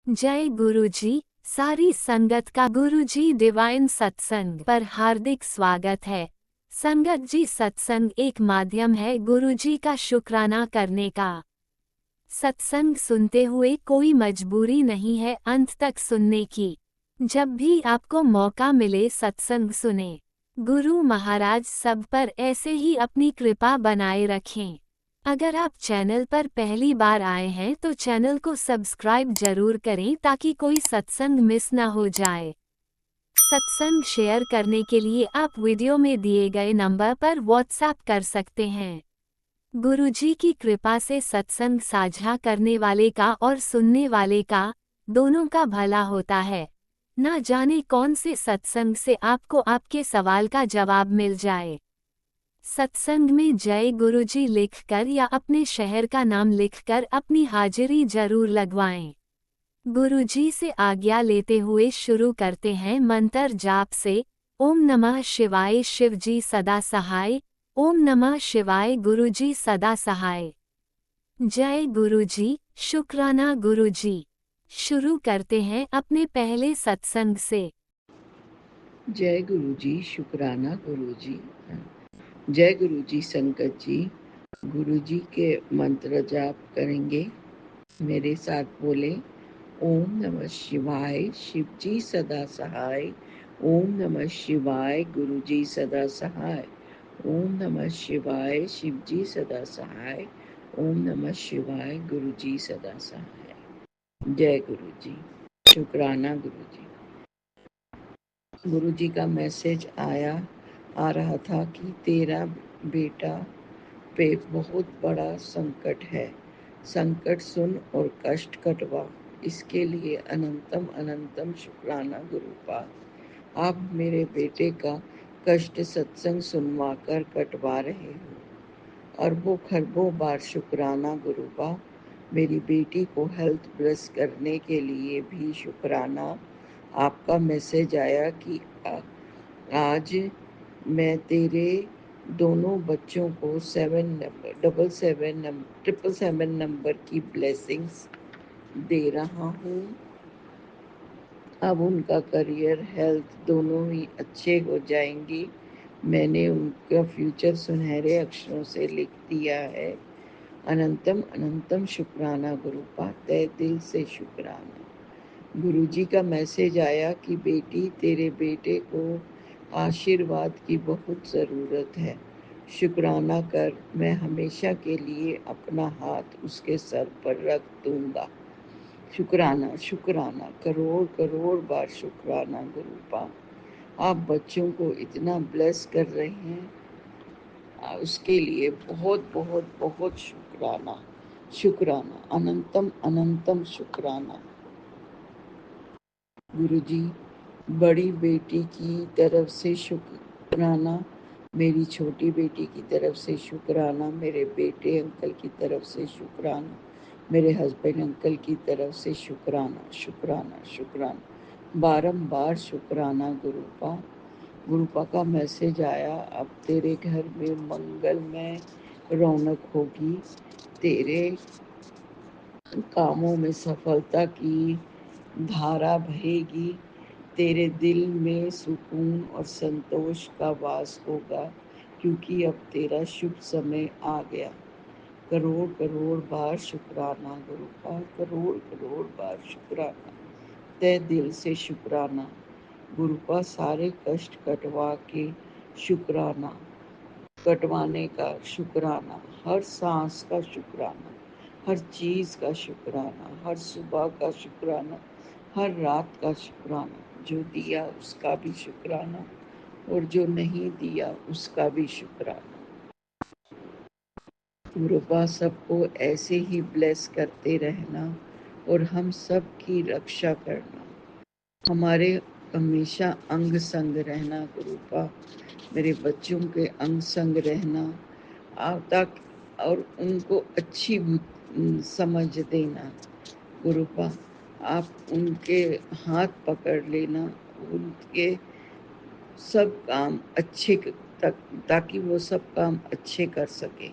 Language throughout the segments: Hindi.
जय गुरुजी। सारी संगत का गुरुजी डिवाइन सत्संग पर हार्दिक स्वागत है। संगत जी, सत्संग एक माध्यम है गुरुजी का शुक्राना करने का। सत्संग सुनते हुए कोई मजबूरी नहीं है अंत तक सुनने की। जब भी आपको मौका मिले सत्संग सुने। गुरु महाराज सब पर ऐसे ही अपनी कृपा बनाए रखें। अगर आप चैनल पर पहली बार आए हैं तो चैनल को सब्सक्राइब जरूर करें ताकि कोई सत्संग मिस ना हो जाए। सत्संग शेयर करने के लिए आप वीडियो में दिए गए नंबर पर व्हाट्सएप कर सकते हैं। गुरुजी की कृपा से सत्संग साझा करने वाले का और सुनने वाले का दोनों का भला होता है। ना जाने कौन से सत्संग से आपको आपके सवाल का जवाब मिल जाए। सत्संग में जय गुरुजी लिखकर या अपने शहर का नाम लिखकर अपनी हाजिरी जरूर लगवाएं। गुरुजी से आज्ञा लेते हुए शुरू करते हैं मंत्र जाप से। ओम नमः शिवाय शिवजी सदा सहाय। ओम नमः शिवाय गुरुजी सदा सहाय। जय गुरुजी, शुक्राना गुरुजी। शुरू करते हैं अपने पहले सत्संग से। जय गुरुजी, शुक्राना गुरुजी। जय गुरुजी संगत जी। गुरुजी के मंत्र जाप करेंगे। मेरे साथ बोले। ओम नमः शिवाय शिवजी सदा सहाय। ओम नमः शिवाय गुरुजी सदा सहाय। ओम नमः शिवाय शिवजी सदा सहाय। ओम नमः शिवाय गुरुजी सदा सहाय। जय गुरुजी, शुक्राना गुरुजी। गुरुजी का मैसेज आ रहा था कि तेरा बेटा पे बहुत बड़ा संकट है। संकट सुन और कष्ट कटवा। इसके लिए अनंतम अनंतम शुक्राना गुरुपाद। आप मेरे बेटे का कष्ट सत्संग सुनवा कर कटवा रहे हो। अरबों खरबों बार शुक्राना गुरुपा। मेरी बेटी को हेल्थ ब्लेस करने के लिए भी शुक्राना। आपका मैसेज आया कि आज मैं तेरे दोनों बच्चों को 777 नंबर की ब्लेसिंग्स दे रहा हूँ। अब उनका करियर हेल्थ दोनों ही अच्छे हो जाएंगी। मैंने उनका फ्यूचर सुनहरे अक्षरों से लिख दिया है। अनंतम अनंतम शुक्राना गुरुपा, तहे दिल से शुक्राना। गुरुजी का मैसेज आया कि बेटी, तेरे बेटे को आशीर्वाद की बहुत ज़रूरत है। शुक्राना कर, मैं हमेशा के लिए अपना हाथ उसके सर पर रख दूंगा। शुक्राना शुक्राना, करोड़ करोड़ बार शुक्राना गुरुपा। आप बच्चों को इतना ब्लेस कर रहे हैं, उसके लिए बहुत बहुत बहुत शुक्राना। शुक्राना, अनंतम अनंतम शुक्राना। गुरुजी, बड़ी बेटी की तरफ से शुक्राना, मेरी छोटी बेटी की तरफ से शुक्राना, मेरे बेटे अंकल की तरफ से शुक्राना, मेरे हस्बैंड अंकल की तरफ से शुक्राना शुक्राना शुक्राना, बारंबार शुक्राना गुरुपा। गुरुपा का मैसेज आया, अब तेरे घर में मंगलमय रौनक होगी। तेरे कामों में सफलता की धारा बहेगी। तेरे दिल में सुकून और संतोष का वास होगा, क्योंकि अब तेरा शुभ समय आ गया। करोड़ करोड़ बार शुक्राना गुरुपा, करोड़ करोड़ बार शुक्राना, तहे दिल से शुक्राना गुरुपा। सारे कष्ट कटवा के शुक्राना, कटवाने का शुक्राना, हर सांस का शुक्राना, हर चीज़ का शुक्राना, हर सुबह का शुक्राना, हर रात का शुक्राना। जो दिया उसका भी शुक्राना और जो नहीं दिया उसका भी शुक्राना। गुरुपा सबको ऐसे ही ब्लेस करते रहना और हम सब की रक्षा करना। हमारे हमेशा अंग संग रहना गुरुपा, मेरे बच्चों के अंग संग रहना तक और उनको अच्छी समझ देना गुरुपा। आप उनके हाथ पकड़ लेना, उनके सब काम अच्छे तक, ताकि वो सब काम अच्छे कर सके।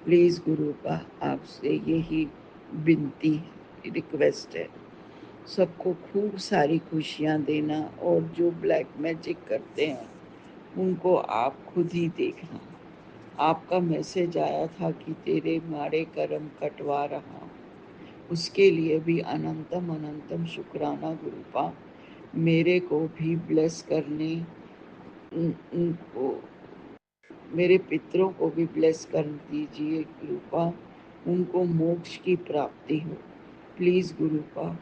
प्लीज़ गुरुपा, आपसे यही विनती है, रिक्वेस्ट है। सबको खूब सारी खुशियाँ देना, और जो ब्लैक मैजिक करते हैं उनको आप खुद ही देखना। आपका मैसेज आया था कि तेरे माड़े कर्म कटवा रहा हूँ, उसके लिए भी अनंतम अनंतम शुक्राना गुरुपा। मेरे को भी ब्लेस करने, उनको, मेरे पितरों को भी ब्लेस कर दीजिए गुरुपा, उनको मोक्ष की प्राप्ति हो। प्लीज़ गुरुपा,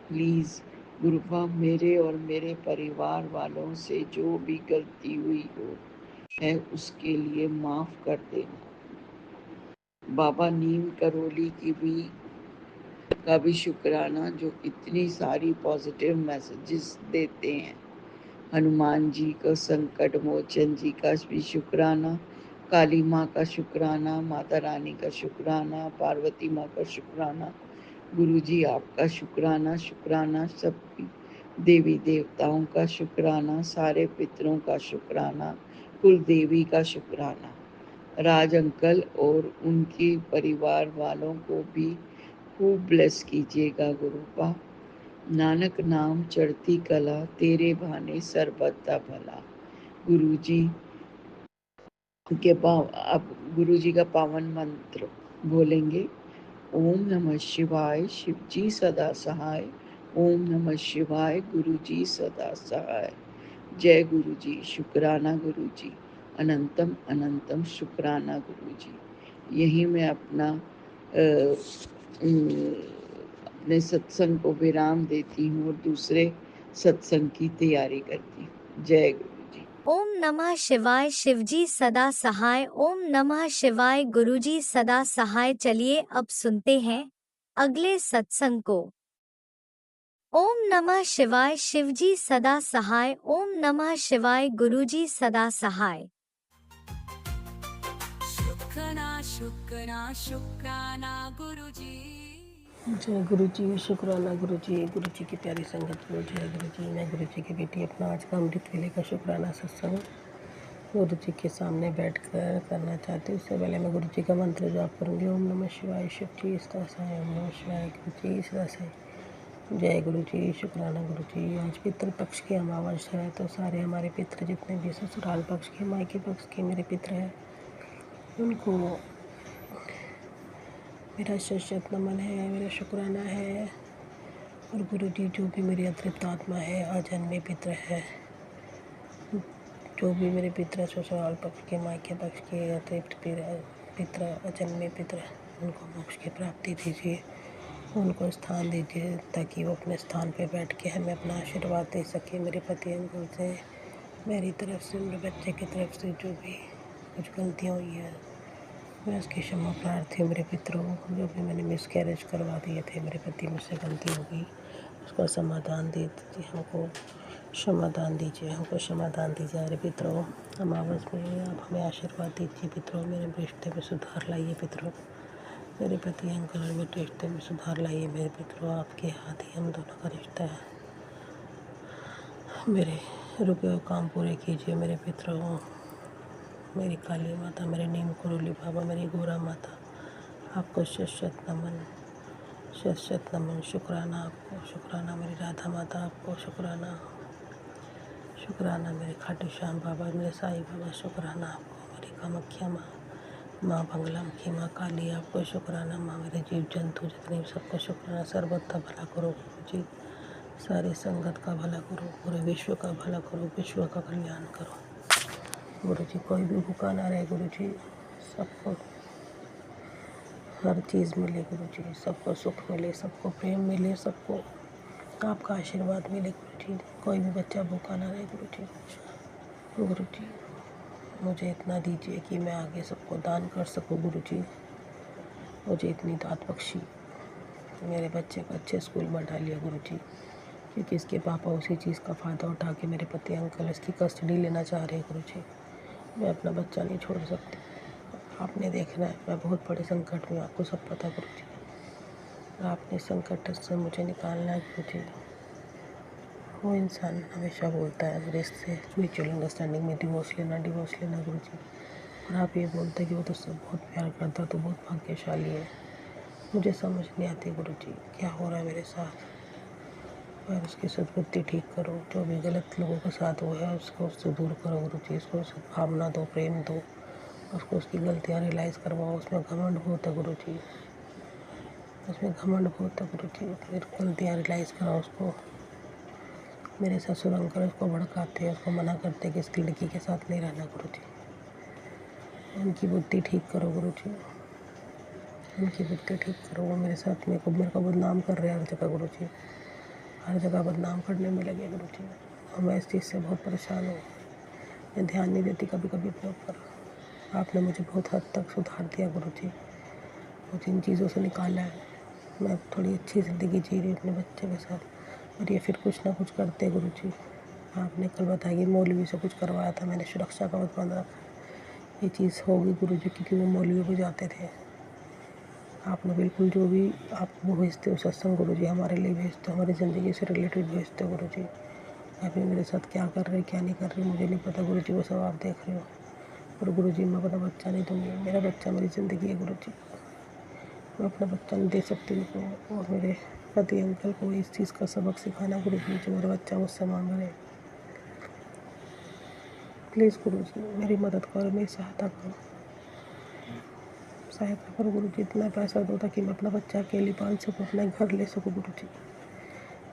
प्लीज़ गुरुपा, मेरे और मेरे परिवार वालों से जो भी गलती हुई हो है उसके लिए माफ़ कर देना। बाबा नीम करोली का भी शुक्राना, जो इतनी सारी पॉजिटिव मैसेजेस देते हैं। हनुमान जी का, संकट मोचन जी का भी शुक्राना, काली माँ का शुक्राना, माता रानी का शुक्राना, पार्वती माँ का शुक्राना, गुरु जी आपका शुक्राना, शुक्राना सब देवी देवताओं का शुक्राना, सारे पितरों का शुक्राना, कुल देवी का शुक्राना। राज अंकल और उनके परिवार वालों को भी खूब ब्लेस कीजिएगा गुरुपा। नानक नाम चढ़ती कला, तेरे बहाने सर्वदा भला। गुरु जी अब गुरु जी का पावन मंत्र बोलेंगे। ओम नमः शिवाय, शिव जी सदा सहाय। ओम नमः शिवाय, गुरु जी सदा सहाय। जय गुरु जी, शुक्राना गुरु जी, अनंतम अनंतम शुक्राना गुरु जी। यही मैं अपने सत्संग को विराम देती हूँ और दूसरे सत्संग की तैयारी करती हूँ। जय गुरु जी। ओम नमः शिवाय, शिवजी सदा सहाय। ओम नमः शिवाय, गुरुजी सदा सहाय। चलिए अब सुनते हैं अगले सत्संग को। ओम नमः शिवाय, शिवजी सदा सहाय। ओम नमः शिवाय, गुरुजी सदा सहाय। शुक्राना शुक्राना शुक्राना गुरुजी। जय गुरु जी, शुक्राना गुरु जी की प्यारी संगत को जय गुरु जी। मैं गुरु जी की बेटी अपना आज का अमृत वेले का शुक्राना सत्संग गुरु जी के सामने बैठकर करना चाहती हूँ। उससे पहले मैं गुरु जी का मंत्र जाप करूँगी। ओम नमः शिवाय, शिव जी सदा सहाय। ओम नमः शिवाय, गुरु जी सदा सहाय। जय गुरु जी, शुक्राना गुरु जी। आज पितृ पक्ष की अमावस्या है, तो सारे हमारे पितृ जितने भी ससुराल पक्ष के, मायके पक्ष के मेरे पितृ हैं, उनको मेरा शत नमन है, मेरा शुक्राना है। और गुरु जी, जो भी मेरी अतृप्त आत्मा है, अजन्मे पितृ है, जो भी मेरे पितृ ससुराल पक्ष के, मायके पक्ष के अतृप्त पितृ, अजन्मे पितृ, उनको मोक्ष की प्राप्ति दीजिए, उनको स्थान दीजिए, ताकि वो अपने स्थान पे बैठ के हमें अपना आशीर्वाद दे सके। मेरे पति अंकुल से, मेरी तरफ से, मेरे बच्चे की तरफ से जो भी कुछ गलतियाँ हुई हैं, मैं उसकी क्षमा प्रार्थी हूँ। मेरे पितरों, जो भी मैंने मिसकैरेज करवा दिए थे, मेरे पति मुझसे गलती हो गई, उसका समाधान दे दीजिए, हमको क्षमादान दीजिए, हमको क्षमादान दीजिए। मेरे पितरों, अमावस में आप हमें आशीर्वाद दीजिए। पितरों, मेरे रिश्ते में सुधार लाइए। पितरों, मेरे पति अंकल और मेरे रिश्ते में सुधार लाइए। मेरे पितरों, आपके हाथ ही हम दोनों का रिश्ता है। मेरे रुके हुए काम पूरे कीजिए। मेरे पितरों, मेरी काली माता, मेरे नीम करोली बाबा, मेरी गोरा माता, आपको शत शत नमन, शत शत नमन। शुक्राना आपको, शुक्राना मेरी राधा माता, आपको शुक्राना, शुक्राना मेरे खाटू श्याम बाबा, मेरे साईं बाबा, शुक्राना आपको। मेरी कामाख्या माँ, माँ बंगलामुखी, माँ काली, आपको शुक्राना। माँ मेरे जीव जंतु जितने भी, सबको शुक्राना। सर्वथा भला करो गुरु जी, सारी संगत का भला करो, पूरे विश्व का भला करो, विश्व का कल्याण करो गुरु जी। कोई भी भूखा ना रहे गुरु जी, सबको हर चीज़ मिले गुरु जी, सबको सुख मिले, सबको प्रेम मिले, सबको आपका आशीर्वाद मिले गुरु जी। कोई भी बच्चा भूखा ना रहे गुरु जी। गुरु जी, मुझे इतना दीजिए कि मैं आगे सबको दान कर सकूं गुरु जी। मुझे इतनी दात बख्शी, मेरे बच्चे को अच्छे स्कूल में डालिए गुरु जी, क्योंकि इसके पापा उसी चीज़ का फ़ायदा उठा के मेरे पति अंकल इसकी कस्टडी लेना चाह रहे हैं गुरु जी। मैं अपना बच्चा नहीं छोड़ सकती, आपने देखना है, मैं बहुत बड़े संकट में, आपको सब पता गुरु जी। आपने संकट से मुझे निकालना है गुरु जी। वो इंसान हमेशा बोलता है रिश्ते म्यूचुअल अंडरस्टैंडिंग में डिवोर्स लेना गुरु जी, और आप ये बोलते कि वो तो सब बहुत प्यार करता, तो बहुत भाग्यशाली है। मुझे समझ नहीं आती गुरु जी, क्या हो रहा है मेरे साथ। और उसकी सद्बुद्धि ठीक करो। जो भी गलत लोगों के साथ हुआ है उसको उससे दूर करो गुरु जी। उसको सद्भावना दो, प्रेम दो, उसको उसकी गलतियाँ रियलाइज़ करवाओ। उसमें घमंड बहुत है गुरु जी, उसमें घमंड बहुत है गुरु जी। फिर गलतियाँ रियलाइज़ कराओ उसको। मेरे ससुर अंकल उसको भड़काते हैं, उसको मना करते हैं कि इस लड़की के साथ नहीं रहना गुरु जी। उनकी बुद्धि ठीक करो गुरु जी, उनकी बुद्धि ठीक करो। वो मेरे साथ मेरे को बदनाम कर रहे हैं हर जगह गुरु जी, हर जगह बदनाम करने में लगे गुरु जी। और मैं इस चीज़ से बहुत परेशान हूँ। मैं ध्यान नहीं देती कभी कभी अपने ऊपर। आपने मुझे बहुत हद तक सुधार दिया गुरु जी, मुझे इन चीज़ों से निकाला है। मैं थोड़ी अच्छी ज़िंदगी जी रही हूँ अपने बच्चे के साथ, और ये फिर कुछ ना कुछ करते गुरु जी। आपने कल बताया कि मौलवी से कुछ करवाया था, मैंने सुरक्षा कवच बांध रखा। ये चीज़ होगी गुरु जी क्योंकि वो मौलवी को जाते थे। आपने बिल्कुल जो भी आप वो भेजते हो सत्संग गुरु जी, हमारे लिए भेजते हो, हमारी ज़िंदगी से रिलेटेड भेजते हो गुरु जी। अभी मेरे साथ क्या कर रहे क्या नहीं कर रहे मुझे नहीं पता गुरु जी, वो सब आप देख रहे हो। और गुरु जी मैं अपना बच्चा नहीं दूँगी, मेरा बच्चा मेरी ज़िंदगी है गुरु जी। मैं अपना बच्चा नहीं दे सकती उनको। और मेरे पति अंकल को इस चीज़ का सबक सिखाना गुरु जी, जो मेरा बच्चा मुझसे मांग रहे। प्लीज़ गुरु जी मेरी मदद करो, मेरी सहायता करो, सहायता करो गुरु जी। इतना पैसा दो ताकि मैं अपना बच्चा अकेले पाल सकूँ, अपना घर ले सकूँ गुरु जी।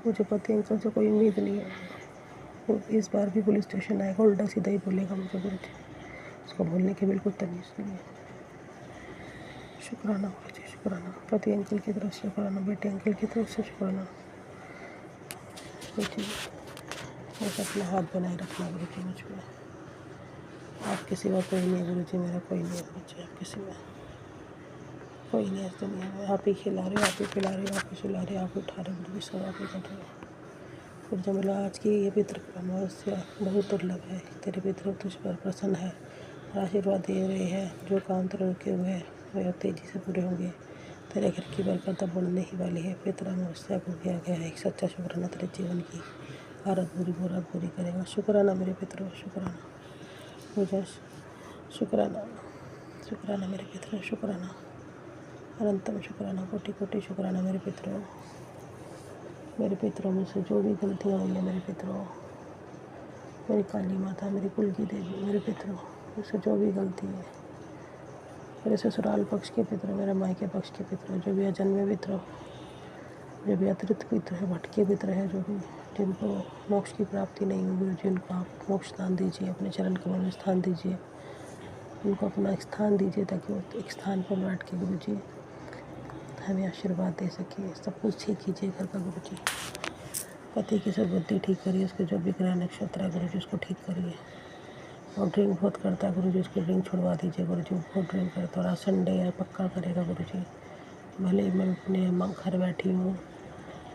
मुझे पति अंकल से कोई उम्मीद नहीं है। वो इस बार भी पुलिस स्टेशन आएगा, उल्टा सीधा ही बोलेगा मुझे गुरु जी। उसको बोलने की बिल्कुल तमीज़ नहीं है। शुक्राना गुरु जी, शुक्राना। पति अंकल की तरफ से शुक्राना, बेटे अंकल की तरफ से शुक्राना गुरु जी। बस अपना हाथ बनाए रखना गुरु जी मुझ पर। आपके सिवा कोई नहीं है गुरु जी, मेरा कोई नहीं है गुरु जी, आपके सिवा कोई नहीं है इस दुनिया में। आप ही खिला रहे हो, आप ही पिला रहे हो, आप ही सुला रहे हो, आप ही उठा रहे हो गुरु जी, सब आप ही कर रहे हो। फिर जब मिला आज की ये पितृ अमावस्या बहुत दुर्लभ है, तेरे पितृ तुझ पर प्रसन्न है, आशीर्वाद दे रहे हैं। जो काम तेरे रुके हुए हैं वे तेजी से पूरे होंगे। तेरे घर की बरकत अब बढ़ने ही वाली है। पितृ अमावस्या को किया गया है एक सच्चा शुक्राना तेरे जीवन की आरत पूरी करेगा। शुक्राना मेरे पितरों, शुक्राना मुझे, शुक्राना, शुक्राना मेरे पितरों, शुक्राना, अनंतम शुक्राना, कोटि कोटि शुक्राना मेरे पितरों। मेरे पितरों मुझसे जो भी गलतियाँ हुई हैं मेरे पितरों, मेरी काली माता, मेरी कुल की देवी, मेरे पितरों मुझसे जो भी गलती है, मेरे ससुराल पक्ष के पितरों, मेरे मायके पक्ष के पितरों, जो भी अजन्मे पितरों, जो भी अतिरिक्त पितर है, भटके पितर है, जो भी जिनको मोक्ष की प्राप्ति नहीं हुई गुरु जी, उनको आप मोक्ष स्थान दीजिए, अपने चरण कमल में स्थान दीजिए, उनको अपना एक स्थान दीजिए ताकि वो एक स्थान पर बैठ के गुरु जी हमें आशीर्वाद दे सके। सब कुछ ठीक कीजिए घर का गुरु जी। पति की सब बुद्धि ठीक करिए, उसके जो भी ग्रह नक्षत्र है गुरु जी उसको ठीक करिए। और ड्रिंक बहुत करता है गुरु जी, उसकी ड्रिंक छुड़वा दीजिए गुरु जी। बहुत ड्रिंक करता है और आज संडे है, पक्का करेगा गुरु जी। भले ही मैं अपने घर बैठी हूँ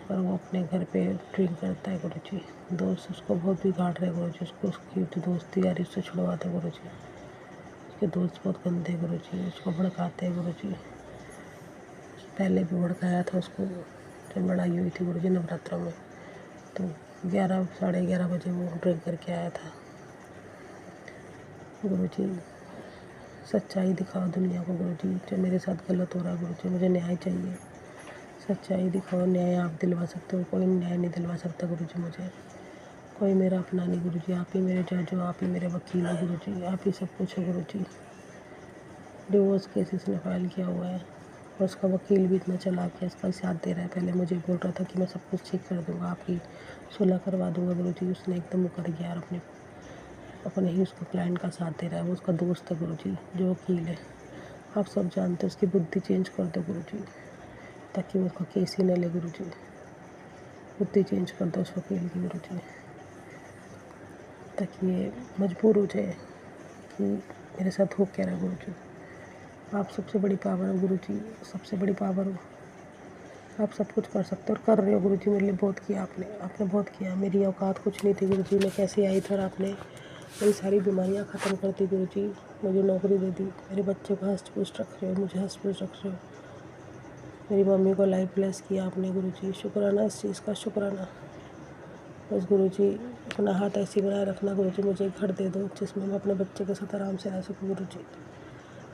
पर वो अपने घर पे ड्रिंक करता है गुरु जी। दोस्त उसको बहुत बिगाड़ रहे गुरु जी, उसको उसकी जो दोस्ती यारी उससे छुड़वाते गुरु जी। उसके दोस्त बहुत गंदे गुरु जी, उसको भड़काते हैं गुरु जी। पहले भी भड़काया था उसको जब लड़ाई हुई थी गुरु जी नवरात्रों में, तो 11 साढ़े 11 बजे वो ड्रिंक करके आया था। गुरु जी सच्चाई दिखाओ दुनिया को गुरु जी, जो मेरे साथ गलत हो रहा है गुरु जी, मुझे न्याय चाहिए। सच्चाई दिखाओ, न्याय आप दिलवा सकते हो, कोई न्याय नहीं दिलवा सकता गुरु जी मुझे। कोई मेरा अपना नहीं गुरु जी, आप ही मेरे जज हो, आप ही मेरे वकील हो गुरु जी, आप ही सब कुछ हो गुरु जी। डिवोर्स केस इसने फाइल किया हुआ है और उसका वकील भी इतना चालाक है, इसका साथ दे रहा है। पहले मुझे बोल रहा था कि मैं सब कुछ ठीक कर दूंगा, आपकी सुलह करवा दूंगा गुरु जी, उसने एकदम मुकर गया और अपने ही उसको क्लाइंट का साथ दे रहा है। वो उसका दोस्त है गुरु जी जो वकील है, आप सब जानते हैं। उसकी बुद्धि चेंज कर दो गुरु जी ताकि वो उसका केस ही न ले गुरु जी। बुद्धि चेंज कर दो उस वकील की गुरु जी ताकि ये मजबूर हो जाए कि मेरे साथ हो क्या रहा गुरु जी। आप सबसे बड़ी पावर हो गुरु जी, सबसे बड़ी पावर हो, आप सब कुछ कर सकते हो और कर रहे हो गुरु जी। मेरे लिए बहुत किया आपने बहुत किया। मेरी औकात कुछ नहीं थी गुरु जी, मैं कैसे आई थी और आपने मेरी सारी बीमारियां ख़त्म कर दी गुरु जी। मुझे नौकरी दे दी, मेरे बच्चे को हंस पुष्ट रख रहे हो, मुझे हंस पुष्ट रख रहे हो। मेरी मम्मी को लाइफ ब्लेस किया आपने गुरु जी, शुक्राना इस चीज़ का, शुक्राना। बस गुरु जी अपना हाथ ऐसे बनाए रखना गुरु जी, मुझे घर दे दो जिसमें मैं अपने बच्चे के साथ आराम से रह सकूँ गुरु जी,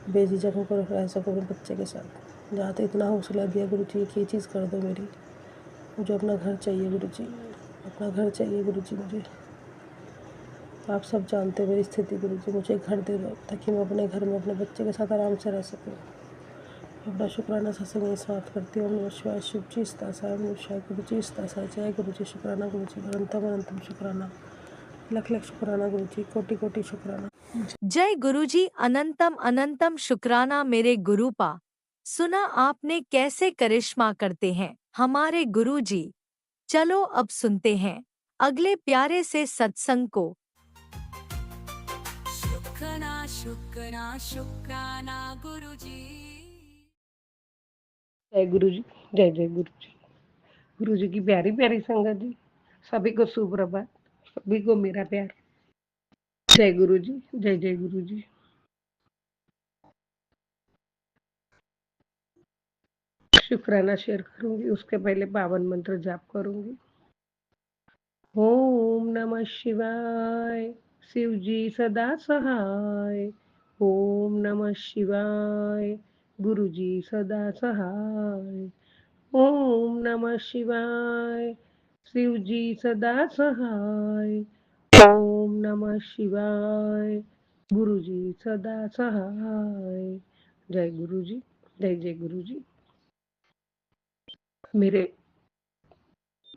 बेझिझक होकर रह सकूँ अपने बच्चे के साथ। जहाँ तक इतना हौसला दिया गुरु जी कि ये चीज़ कर दो मेरी, मुझे अपना घर चाहिए गुरु जी। अपना घर चाहिए गुरुजी मुझे। आप सब जानते हो मेरी स्थिति गुरुजी, मुझे घर दे दो ताकि मैं अपने घर में अपने बच्चे के साथ आराम से रह सकूँ। अपना शुक्राना सत्संग यही समाप्त करती हूँ। ओम नमः शिवाय। शिव जी स्तासाय, ओम नमः शिवाय। गुरु जी स्तासाय। जय गुरु जी। शुक्राना गुरु जी, अनंतम अनंतम शुक्राना, लख लख शुक्राना गुरु जी, कोटि कोटि शुक्राना। जय गुरुजी। अनंतम अनंतम शुक्राना मेरे गुरुपा। सुना आपने कैसे करिश्मा करते हैं हमारे गुरुजी। चलो अब सुनते हैं अगले प्यारे से सत्संग को। शुक्राना शुक्राना शुक्राना गुरुजी। जय गुरु जी। जय जय गुरु जी। गुरु जी की प्यारी प्यारी संगत जी, सभी को सुप्रभात, सभी को मेरा प्यार। जय गुरु जी। जय जय गुरु जी। शुक्राना शेयर करूंगी, उसके पहले पावन मंत्र जाप करूंगी। ओम नमः शिवाय। शिव जी सदा सहाय। ओम नमः शिवाय। गुरु जी सदा सहाय। ओम नमः शिवाय। शिव जी सदा सहाय। ओम नमः शिवाय। गुरु जी सदा सहाय। जय गुरु जी। जय जय गुरु जी। मेरे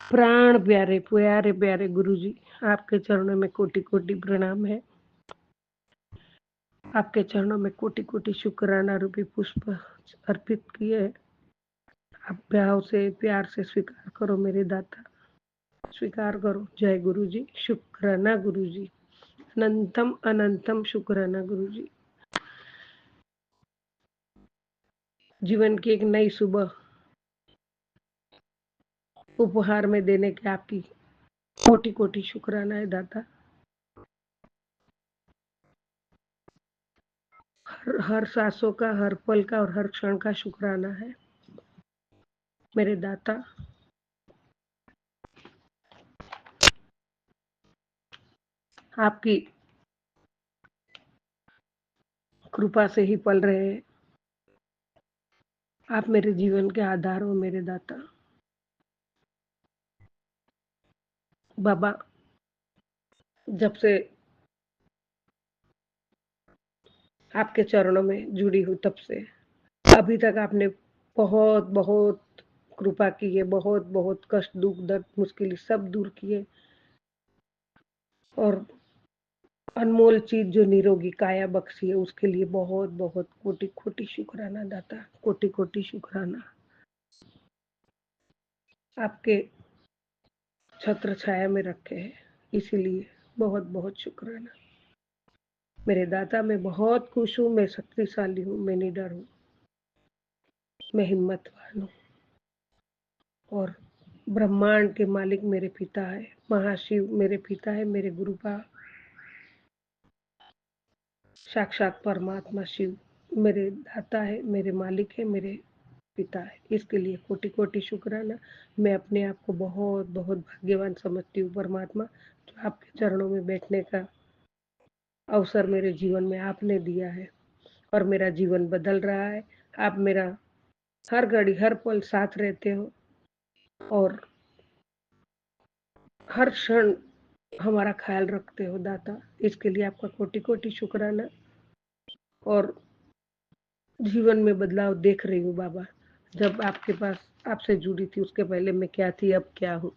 प्राण प्यारे प्यारे प्यारे गुरु जी, आपके चरणों में कोटि कोटि प्रणाम है। आपके चरणों में कोटि कोटि शुक्राना रूपी पुष्प अर्पित किए। आप भाव से प्यार से स्वीकार करो मेरे दाता, स्वीकार करो। जय गुरु जी। शुक्राना गुरु जी, अनंतम अनंतम शुक्राना गुरु जी। जीवन की एक नई सुबह उपहार में देने के आपकी कोटि कोटि शुक्राना है दाता। हर सांसों का, हर पल का और हर क्षण का शुक्राना है मेरे दाता। आपकी कृपा से ही पल रहे हैं। आप मेरे जीवन के आधार हो मेरे दाता। बाबा, जब से आपके चरणों में जुड़ी हूँ तब से अभी तक आपने बहुत बहुत कृपा की है। बहुत बहुत कष्ट, दुख, दर्द, मुश्किल सब दूर किए और अनमोल चीज जो निरोगी काया बख्शी है उसके लिए बहुत बहुत कोटि कोटि शुक्राना दाता। कोटि कोटि शुक्राना। आपके छत्र छाया में रखे हैं, इसीलिए बहुत बहुत शुक्राना मेरे दाता। मैं बहुत खुश हूँ, मैं शक्तिशाली हूँ, मैं निडर हूँ, मैं हिम्मतवान हूँ और ब्रह्मांड के मालिक मेरे पिता है, महाशिव मेरे पिता है, मेरे गुरुपा साक्षात परमात्मा शिव मेरे दाता है, मेरे मालिक है, मेरे पिता है। इसके लिए कोटि कोटि शुक्राना। मैं अपने आप को बहुत बहुत भाग्यवान समझती हूँ परमात्मा, जो आपके चरणों में बैठने का अवसर मेरे जीवन में आपने दिया है और मेरा जीवन बदल रहा है। आप मेरा हर घड़ी हर पल साथ रहते हो और हर क्षण हमारा ख्याल रखते हो दाता। इसके लिए आपका कोटि कोटि शुक्राना। और जीवन में बदलाव देख रही हूँ बाबा। जब आपके पास आपसे जुड़ी थी उसके पहले मैं क्या थी, अब क्या हूँ।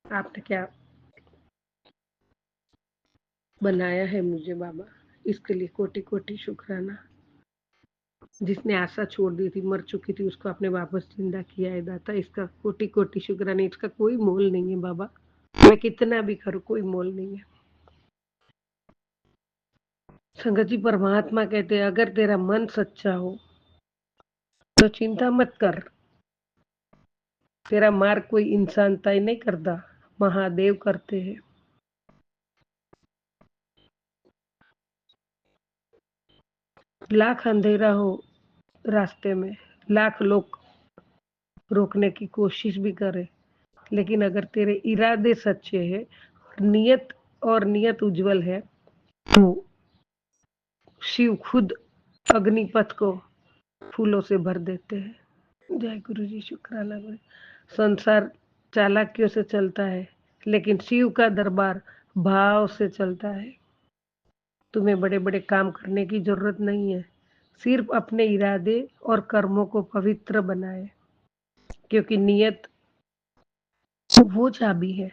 आपने क्या बनाया है मुझे बाबा, इसके लिए कोटि कोटि शुक्राना। जिसने आशा छोड़ दी थी, मर चुकी थी, उसको आपने वापस जिंदा किया है दाता। इसका कोटि कोटि शुक्राना। इसका कोई मोल नहीं है बाबा, मैं कितना भी करूँ कोई मोल नहीं है। संगत जी, परमात्मा कहते हैं अगर तेरा मन सच्चा हो तो चिंता मत कर। तेरा मार्ग कोई इंसान तय नहीं करता, महादेव करते हैं। लाख अंधेरा हो रास्ते में, लाख लोग रोकने की कोशिश भी करे, लेकिन अगर तेरे इरादे सच्चे हैं और नियत उज्जवल है तो शिव खुद अग्निपथ को फूलों से भर देते हैं। जय गुरु जी। शुक्राना गुरु। संसार चालाकियों से चलता है, लेकिन शिव का दरबार भाव से चलता है। तुम्हें बड़े बड़े काम करने की जरूरत नहीं है, सिर्फ अपने इरादे और कर्मों को पवित्र बनाए, क्योंकि नियत वो चाबी है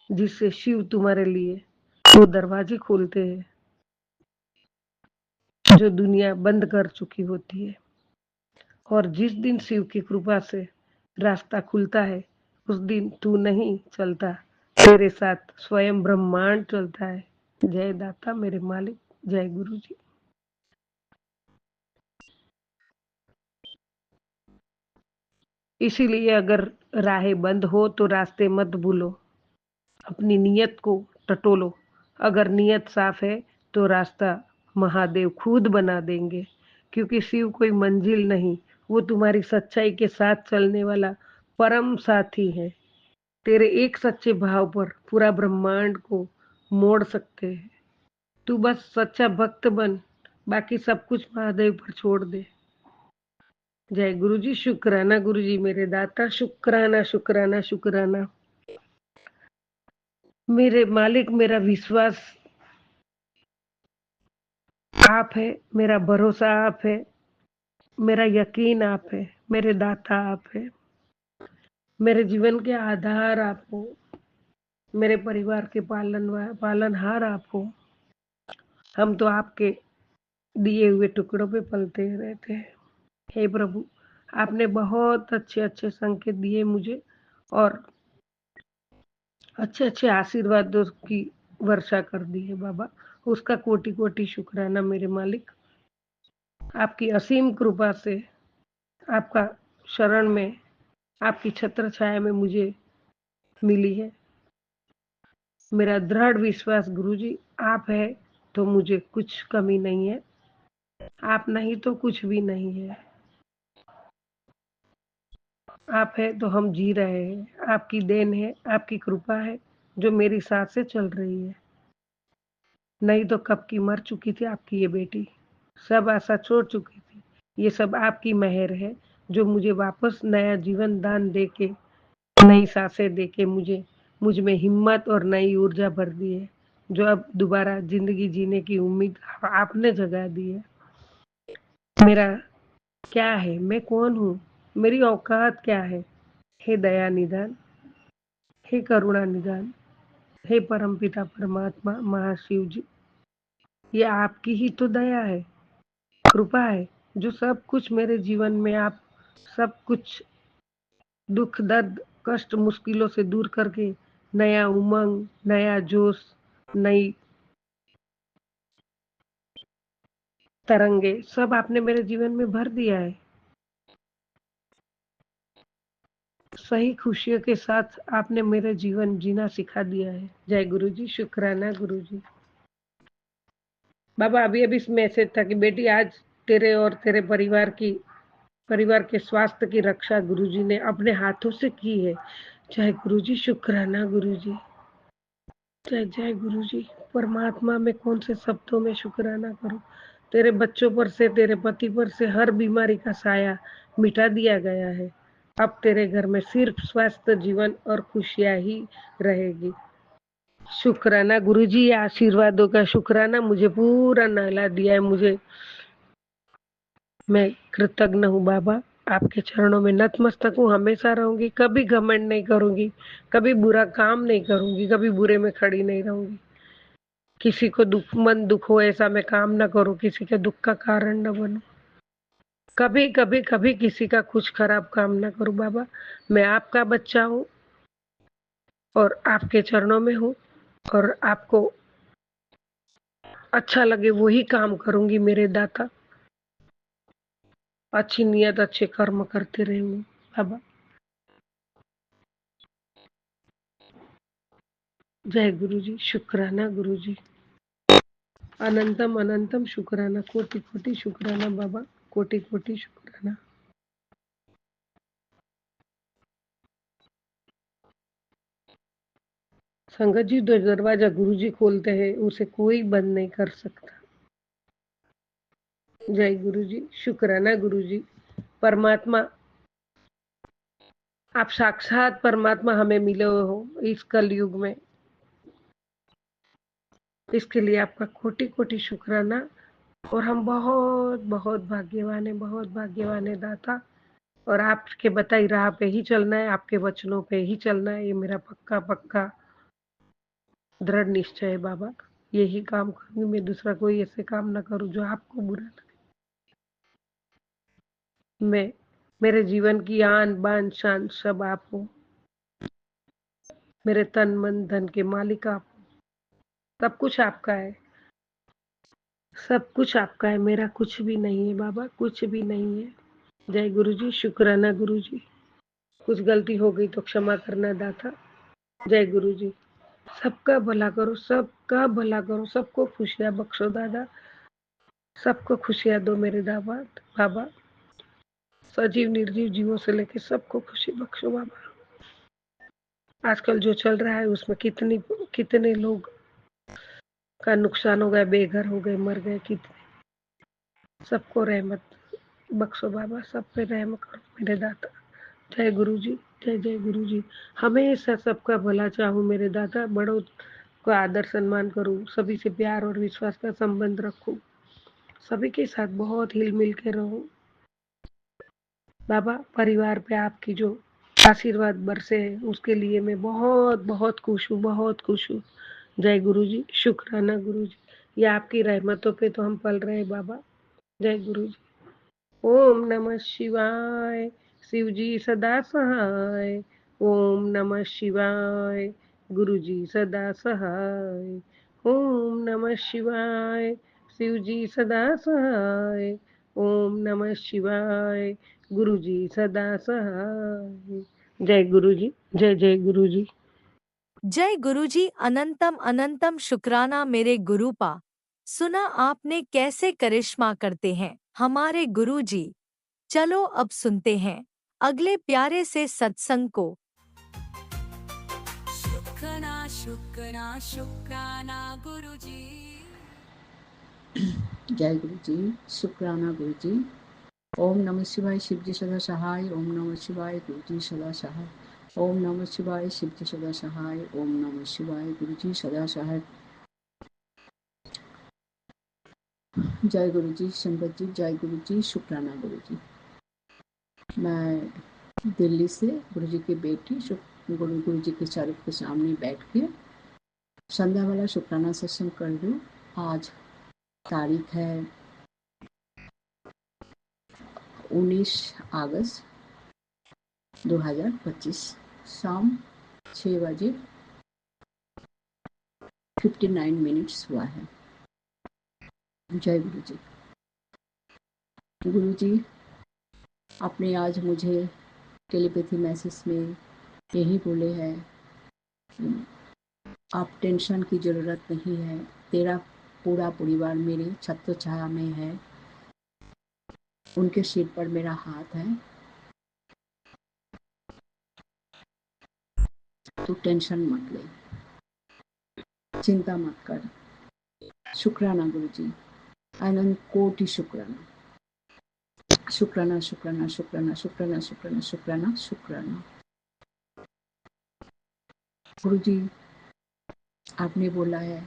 जिससे शिव तुम्हारे लिए वो दरवाजे खोलते हैं जो दुनिया बंद कर चुकी होती है। और जिस दिन शिव की कृपा से रास्ता खुलता है, उस दिन तू नहीं चलता, तेरे साथ स्वयं ब्रह्मांड चलता है। जय दाता मेरे मालिक, जय गुरु जी। इसीलिए अगर राहें बंद हो तो रास्ते मत भूलो, अपनी नियत को टटोलो। अगर नियत साफ है तो रास्ता महादेव खुद बना देंगे, क्योंकि शिव कोई मंजिल नहीं, वो तुम्हारी सच्चाई के साथ चलने वाला परम साथी है। तेरे एक सच्चे भाव पर पूरा ब्रह्मांड को मोड़ सकते हैं। तू बस सच्चा भक्त बन, बाकी सब कुछ महादेव पर छोड़ दे। जय गुरु जी। शुक्राना गुरु जी मेरे दाता, शुक्राना शुक्राना शुक्राना। मेरे मालिक, मेरा विश्वास आप है, मेरा भरोसा आप है, मेरा यकीन आप है, मेरे दाता आप है, मेरे जीवन के आधार आप हो, मेरे परिवार के पालनहार आप हो। हम तो आपके दिए हुए टुकड़ों पे पलते रहते हैं। हे प्रभु, आपने बहुत अच्छे अच्छे संकेत दिए मुझे और अच्छे अच्छे आशीर्वादों की वर्षा कर दी है बाबा। उसका कोटि कोटि शुक्राना मेरे मालिक। आपकी असीम कृपा से, आपका शरण में, आपकी छत्र छाया में मुझे मिली है। मेरा दृढ़ विश्वास गुरुजी, आप है तो मुझे कुछ कमी नहीं है, आप नहीं तो कुछ भी नहीं है। आप है तो हम जी रहे हैं, आपकी देन है, आपकी कृपा है जो मेरी साथ से चल रही है। नहीं तो कब की मर चुकी थी आपकी ये बेटी, सब आशा छोड़ चुकी थी। ये सब आपकी मेहर है जो मुझे वापस नया जीवन दान देके, नई सांसें देके मुझ में हिम्मत और नई ऊर्जा भर दी है, जो अब दोबारा जिंदगी जीने की उम्मीद आपने जगा दी है। मेरा क्या है, मैं कौन हूँ, मेरी औकात क्या है। हे दया निदान, हे करुणा निदान, हे परमपिता परमात्मा महाशिव जी, ये आपकी ही तो दया है, कृपा है, जो सब कुछ मेरे जीवन में आप सब कुछ दुख दर्द कष्ट मुश्किलों से दूर करके नया उमंग, नया जोश, नई तरंगे सब आपने मेरे जीवन में भर दिया है। सही खुशियों के साथ आपने मेरे जीवन जीना सिखा दिया है। जय गुरु जी, शुक्राना गुरु जी। बाबा अभी अभी मैसेज था कि बेटी आज तेरे और तेरे परिवार के स्वास्थ्य की रक्षा गुरुजी ने अपने हाथों से की है। जय गुरुजी, शुक्राना गुरुजी। जय जय गुरुजी। परमात्मा में कौन से शब्दों में शुक्राना करूं। तेरे बच्चों पर से, तेरे पति पर से हर बीमारी का साया मिटा दिया गया है। अब तेरे घर में सिर्फ स्वस्थ जीवन और खुशियां ही रहेगी। शुक्राना गुरुजी, आशीर्वादों का शुक्राना मुझे पूरा नहला दिया है। मैं कृतज्ञ हूँ बाबा, आपके चरणों में नतमस्तक हूँ, हमेशा रहूंगी, कभी घमंड नहीं करूंगी, कभी बुरा काम नहीं करूंगी, कभी बुरे में खड़ी नहीं रहूंगी। किसी को दुख हो ऐसा मैं काम ना करूं, किसी के दुख का कारण न बनूं, कभी कभी कभी किसी का कुछ खराब काम ना करूं बाबा। मैं आपका बच्चा हूँ और आपके चरणों में हूँ और आपको अच्छा लगे वही काम करूंगी मेरे दाता। अच्छी नियत अच्छे कर्म करते रहूंगी बाबा। जय गुरु जी, शुक्राना गुरु जी। अनंतम अनंतम शुक्राना, कोटि कोटि शुक्राना बाबा, कोटि कोटि शुक्राना। संगत जी, जो दरवाजा गुरु जी खोलते हैं उसे कोई बंद नहीं कर सकता। जय गुरु जी, शुक्राना गुरु जी। परमात्मा आप साक्षात परमात्मा हमें मिले हो इस कलयुग में, इसके लिए आपका कोटि कोटि शुक्राना। और हम बहुत बहुत भाग्यवान है, बहुत भाग्यवान है दाता। और आपके बताई राह पे ही चलना है, आपके वचनों पे ही चलना है, ये मेरा पक्का पक्का दृढ़ निश्चय है बाबा। यही काम करूंगी मैं, दूसरा कोई ऐसे काम ना करूं जो आपको बुरा लगे। मैं मेरे जीवन की आन बान शान सब आप हो, मेरे तन मन धन के मालिक आप हो। सब कुछ आपका है, सब कुछ आपका है, मेरा कुछ भी नहीं है बाबा, कुछ भी नहीं है। जय गुरु जी, शुक्राना गुरु जी। कुछ गलती हो गई तो क्षमा करना दाता। जय गुरु जी। सबका भला करो, सबका भला करो, सबको खुशियां बख्शो दादा, सबको खुशियां दो मेरे दामाद बाबा। सजीव निर्जीव जीवों से लेके सबको खुशी बख्शो बाबा। आजकल जो चल रहा है उसमें कितने लोग का नुकसान हो गया, बेघर हो गए, मर गए, कितने। सबको रहमत बख्शो बाबा, सब पे रहम करो मेरे दाता। जय गुरु जी, जय जय गुरु जी। हमेशा सबका भला चाहूँ मेरे दाता, बड़ों को आदर सम्मान करूँ, सभी से प्यार और विश्वास का संबंध रखूँ, सभी के साथ बहुत हिल मिल के रहूँ बाबा। परिवार पे आपकी जो आशीर्वाद बरसे है उसके लिए मैं बहुत बहुत खुश हूँ, बहुत खुश हूँ। जय गुरु जी, शुक्राना गुरु जी। ये आपकी रहमतों पे तो हम पल रहे हैं बाबा। जय गुरु जी। ओम नमः शिवाय, शिव जी सदा सहाय। ओम नमः शिवाय, गुरु जी सदा सहाय। ओम नमः शिवाय, शिव जी सदा सहाय। ओम नमः शिवाय, गुरु जी सदा सहाय। जय गुरु जी, जय जय गुरु जी। जय गुरुजी, अनंतम अनंतम शुक्राना मेरे गुरुपा। सुना आपने कैसे करिश्मा करते हैं हमारे गुरुजी। चलो अब सुनते हैं अगले प्यारे से सत्संग को। शुक्राना शुक्राना शुक्राना गुरुजी। जय गुरु जी, शुक्राना गुरु जी। ओम नमः शिवाय, शिव जी सदा सहाय। ओम नमः शिवाय, गुरु जी सदा सहाय। ओम नमः शिवाय, शिव जी सदा सहाय। ओम नमः शिवाय, गुरु जी सदा सहाय। जय गुरु जी, संगत जी, जय गुरु जी, शुक्राना गुरु जी। मैं दिल्ली से गुरु जी की बेटी गुरु जी के चरण के सामने बैठ के संध्या वाला शुक्राना सत्संग कर रही हूँ। आज तारीख है 19 अगस्त 2025, शाम 6 बजे 59 मिनट्स हुआ है। जय गुरु जी। गुरु जी आपने आज मुझे टेलीपैथी मैसेज में यही बोले हैं, आप टेंशन की ज़रूरत नहीं है, तेरा पूरा परिवार मेरे छत्र छाया में है, उनके सिर पर मेरा हाथ है, तू टेंशन मत ले, चिंता मत कर। शुक्राना गुरु जी, अनंत कोटि शुक्राना, शुक्राना शुक्राना शुक्राना शुक्राना शुक्राना शुक्राना शुक्राना। गुरु जी आपने बोला है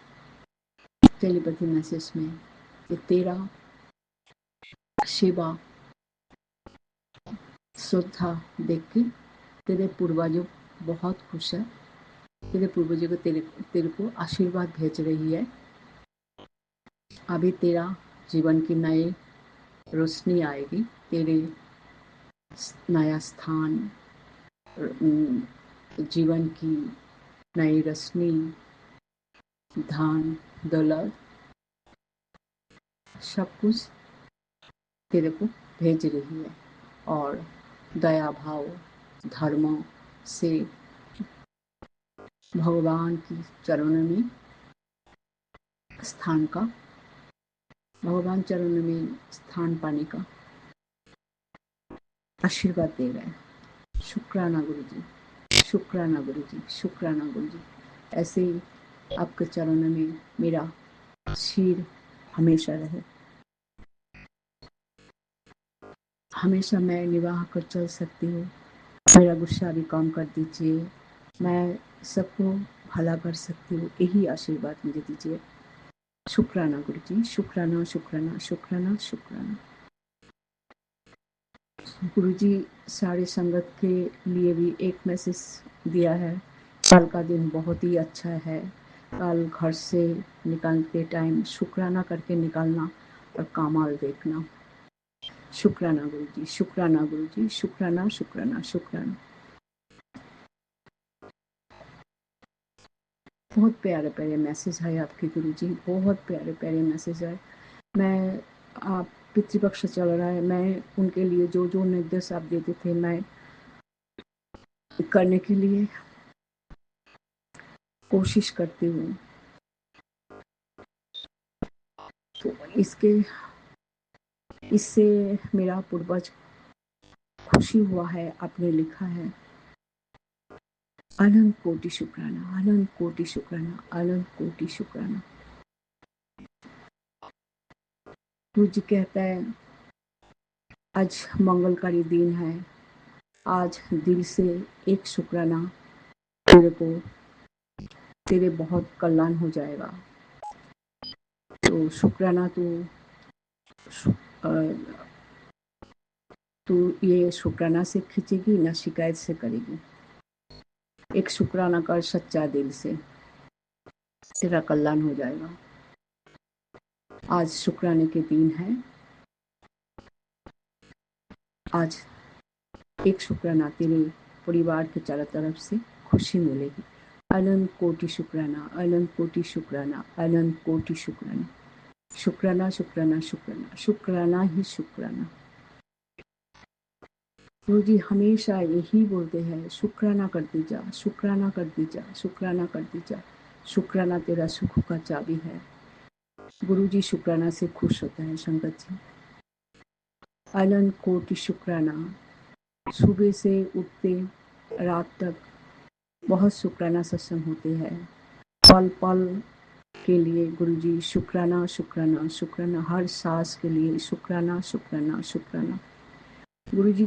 टेलीपैथी मैसेज में कि तेरा सेवा श्रद्धा देख के तेरे पूर्वजों बहुत खुश है, तेरे पूर्वजों को तेरे को आशीर्वाद भेज रही है। अभी तेरा जीवन की नई रोशनी आएगी, तेरे नया स्थान, जीवन की नई रोशनी, धन दौलत सब कुछ तेरे को भेज रही है। और दया भाव धर्म से भगवान की चरणों में स्थान का, भगवान चरणों में स्थान पाने का आशीर्वाद दे रहे हैं। शुक्राना गुरु जी, शुक्राना गुरु जी, शुक्राना गुरु जी। ऐसे ही आपके चरणों में मेरा सिर हमेशा रहे, हमेशा मैं निवाह कर चल सकती हूँ, मेरा गुस्सा भी कम कर दीजिए, मैं सबको भला कर सकती हूँ, यही आशीर्वाद मुझे दीजिए। शुक्राना गुरु जी, शुक्राना शुक्राना शुक्राना शुक्राना। गुरु जी सारे संगत के लिए भी एक मैसेज दिया है। कल का दिन बहुत ही अच्छा है। कल घर से निकलते टाइम शुक्राना करके निकलना और कमाल देखना। शुक्राना गुरु जी, शुक्राना गुरु जी, शुक्राना शुक्राना शुक्राना। बहुत प्यारे प्यारे मैसेज है आपके गुरु जी, बहुत प्यारे प्यारे मैसेज है। मैं आप पितृपक्ष चल रहा है, मैं उनके लिए जो जो निर्देश आप देते थे मैं करने के लिए कोशिश करती हूँ। तो इससे मेरा पूर्वज खुशी हुआ है। आपने लिखा है अनंत कोटि शुक्राना, अनंत कोटि शुक्राना, अनंत कोटि शुक्राना। गुरु जी कहता है आज मंगलकारी दिन है, आज दिल से एक शुक्राना तेरे को, तेरे बहुत कल्याण हो जाएगा। तो शुक्राना तू ये शुक्राना से खींचेगी ना शिकायत से करेगी। एक शुक्राना कर सच्चा दिल से, तेरा कल्याण हो जाएगा। आज शुक्राने के दिन है, आज एक शुक्राना तेरे परिवार के चारों तरफ से खुशी मिलेगी। अनंत कोटि शुक्राना, अनंत कोटि शुक्राना, अनंत कोटि शुक्राना। शुक्राना शुक्राना शुक्राना, शुक्राना ही शुक्राना। गुरु जी हमेशा यही बोलते हैं शुक्राना करती जा, शुक्राना करती जा, शुक्राना करती जा। शुक्राना तेरा सुख का चाबी है। गुरु जी शुक्राना से खुश होता है संगत जी। अनंत कोटि शुक्राना। सुबह से उठते रात तक बहुत शुक्राना सत्संग होते हैं। पल पल के लिए गुरु जी शुक्राना शुक्राना शुक्राना, हर सांस के लिए शुक्राना शुक्राना शुक्राना। गुरु जी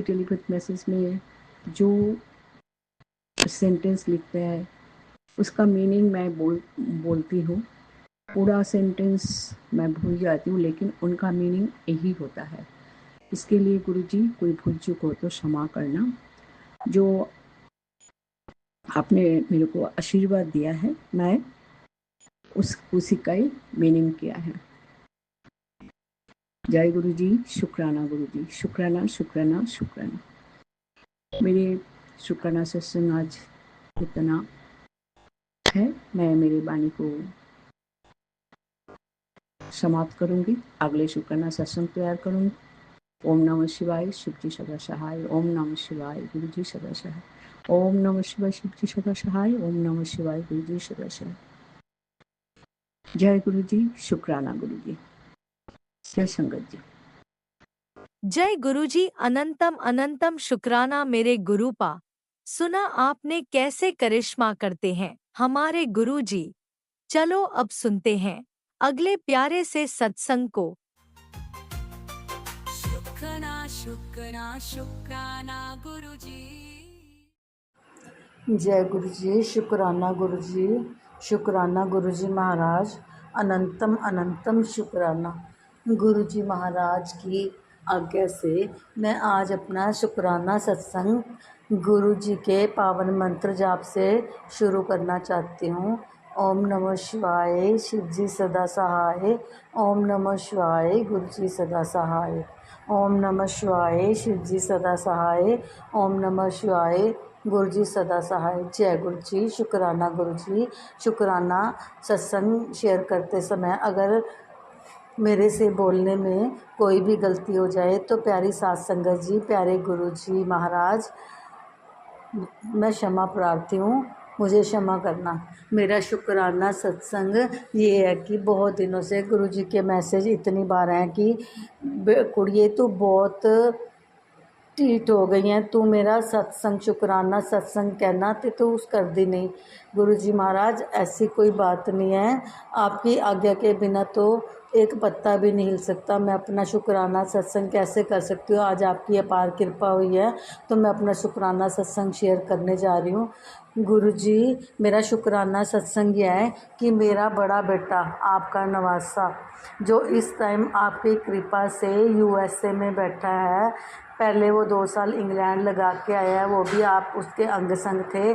टेलीपैथ मैसेज में जो सेंटेंस लिखते हैं उसका मीनिंग मैं बोलती हूँ। पूरा सेंटेंस मैं भूल जाती हूँ, लेकिन उनका मीनिंग यही होता है। इसके लिए गुरु जी कोई भूल चूक हो तो क्षमा करना। जो आपने मेरे को आशीर्वाद दिया है मैं उसी का ही मीनिंग किया है। जय गुरु जी, शुक्राना गुरु जी, शुक्राना शुक्राना शुक्राना। मेरे शुक्राना सत्संग आज इतना है। मैं मेरी वाणी को समाप्त करूंगी, अगले शुक्राना सत्संग तैयार करूंगी। ओम नमः शिवाय, शिव जी सदा सहाय। ओम नमः शिवाय, गुरु जी सदा सहाय। ओम नमः शिवाय, शिव जी सदा सहाय। ओम नमः शिवाय, गुरु जी सदा सहाय। जय गुरु जी, शुक्राना गुरु जी, जय संगत जी। जय गुरुजी, अनंतम अनंतम शुक्राना मेरे गुरुपा। सुना आपने कैसे करिश्मा करते हैं हमारे गुरुजी। चलो अब सुनते हैं अगले प्यारे से सत्संग को। शुक्राना शुक्राना शुक्राना गुरुजी। जय गुरु जी, शुक्राना गुरु जी, शुक्राना गुरु जी महाराज, अनंतम अनंतम शुक्राना। गुरु जी महाराज की आज्ञा से मैं आज अपना शुक्राना सत्संग गुरु जी के पावन मंत्र जाप से शुरू करना चाहती हूँ। ओम नमः शिवाय, शिव जी सदा सहाय। ओम नमः शिवाय, गुरु जी सदा सहाय। ओम नमः शिवाय, शिव जी सदा सहाय। ओम नमः शिवाय, गुरु जी सदा सहाय। जय गुरु जी, शुक्राना गुरु जी, शुक्राना। सत्संग शेयर करते समय अगर मेरे से बोलने में कोई भी गलती हो जाए तो प्यारी साथ संगत जी, प्यारे गुरु जी महाराज, मैं क्षमा प्रार्थी हूँ, मुझे क्षमा करना। मेरा शुक्राना सत्संग ये है कि बहुत दिनों से गुरु जी के मैसेज इतनी बार हैं कि कुड़िए तू बहुत ढीठ हो गई हैं, तू मेरा सत्संग शुक्राना सत्संग कहना तो तू उस कर दी नहीं। गुरु जी महाराज ऐसी कोई बात नहीं है, आपकी आज्ञा के बिना तो एक पत्ता भी नहीं हिल सकता। मैं अपना शुक्राना सत्संग कैसे कर सकती हूँ? आज आपकी अपार कृपा हुई है तो मैं अपना शुक्राना सत्संग शेयर करने जा रही हूँ। गुरु जी, मेरा शुक्राना सत्संग यह है कि मेरा बड़ा बेटा आपका नवासा, जो इस टाइम आपकी कृपा से USA में बैठा है, पहले वो 2 साल इंग्लैंड लगा के आया है, वो भी आप उसके अंग संग थे।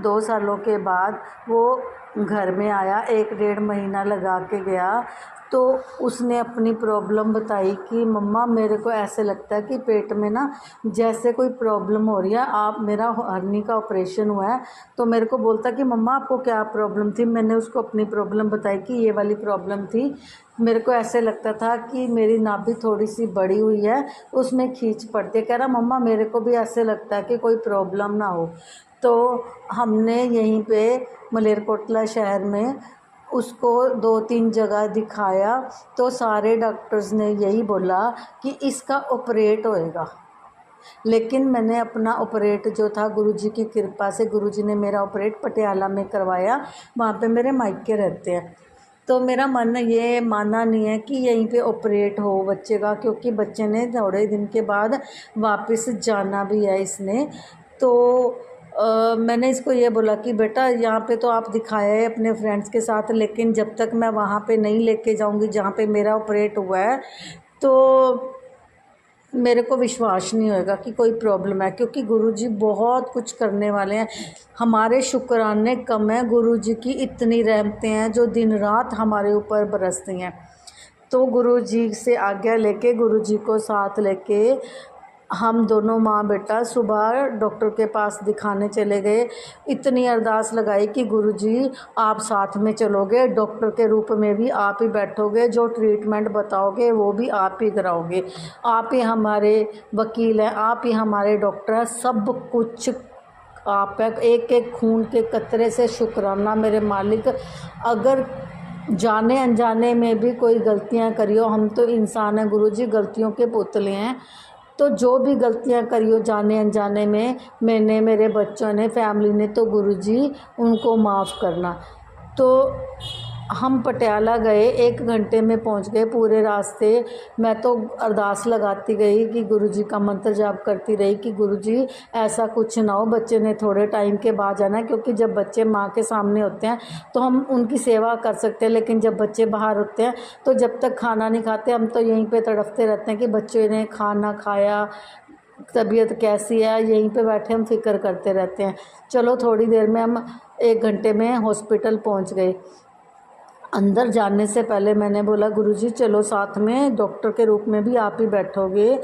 2 सालों के बाद वो घर में आया, 1-1.5 महीना लगा के गया, तो उसने अपनी प्रॉब्लम बताई कि मम्मा मेरे को ऐसे लगता है कि पेट में ना जैसे कोई प्रॉब्लम हो रही है। आप मेरा हर्नी का ऑपरेशन हुआ है, तो मेरे को बोलता कि मम्मा आपको क्या प्रॉब्लम थी। मैंने उसको अपनी प्रॉब्लम बताई कि ये वाली प्रॉब्लम थी, मेरे को ऐसे लगता था कि मेरी नाभि थोड़ी सी बड़ी हुई है, उसमें खींच पड़ती है। कह रहा मम्मा मेरे को भी ऐसे लगता है कि कोई प्रॉब्लम ना हो। तो हमने यहीं पे मलेरकोटला शहर में उसको 2-3 जगह दिखाया, तो सारे डॉक्टर्स ने यही बोला कि इसका ऑपरेट होएगा। लेकिन मैंने अपना ऑपरेट जो था गुरुजी की कृपा से, गुरुजी ने मेरा ऑपरेट पटियाला में करवाया, वहाँ पे मेरे मायके रहते हैं। तो मेरा मन ये माना नहीं है कि यहीं पे ऑपरेट हो बच्चे का, क्योंकि बच्चे ने थोड़े दिन के बाद वापस जाना भी है इसने। तो मैंने इसको ये बोला कि बेटा यहाँ पे तो आप दिखाया है अपने फ्रेंड्स के साथ, लेकिन जब तक मैं वहाँ पे नहीं लेके जाऊँगी जहाँ पे मेरा ऑपरेट हुआ है, तो मेरे को विश्वास नहीं होएगा कि कोई प्रॉब्लम है, क्योंकि गुरुजी बहुत कुछ करने वाले हैं। हमारे शुक्राने कम हैं, गुरुजी की इतनी रहमतें हैं जो दिन रात हमारे ऊपर बरसती हैं। तो गुरुजी से आज्ञा लेके, गुरुजी को साथ लेके हम दोनों माँ बेटा सुबह डॉक्टर के पास दिखाने चले गए। इतनी अरदास लगाई कि गुरुजी आप साथ में चलोगे, डॉक्टर के रूप में भी आप ही बैठोगे, जो ट्रीटमेंट बताओगे वो भी आप ही कराओगे, आप ही हमारे वकील हैं, आप ही हमारे डॉक्टर हैं, सब कुछ आप है। एक एक खून के कतरे से शुक्राना मेरे मालिक। अगर जाने अनजाने में भी कोई गलतियां करियो, हम तो इंसान हैं गुरुजी, गलतियों के पुतले हैं, तो जो भी गलतियां करियो जाने अनजाने में, मैंने, मेरे बच्चों ने, फैमिली ने, तो गुरुजी उनको माफ़ करना। तो हम पटियाला गए, 1 घंटे में पहुंच गए पूरे रास्ते। मैं तो अरदास लगाती गई कि गुरुजी का मंत्र जाप करती रही कि गुरुजी ऐसा कुछ ना हो, बच्चे ने थोड़े टाइम के बाद जाना है, क्योंकि जब बच्चे माँ के सामने होते हैं तो हम उनकी सेवा कर सकते हैं, लेकिन जब बच्चे बाहर होते हैं तो जब तक खाना नहीं खाते हम तो यहीं पे तड़पते रहते हैं कि बच्चे ने खाना खाया, तबीयत कैसी है, यहीं पे बैठे हम फिक्र करते रहते हैं। चलो थोड़ी देर में हम 1 घंटे में हॉस्पिटल पहुंच गए। अंदर जाने से पहले मैंने बोला गुरुजी चलो साथ में, डॉक्टर के रूप में भी आप ही बैठोगे।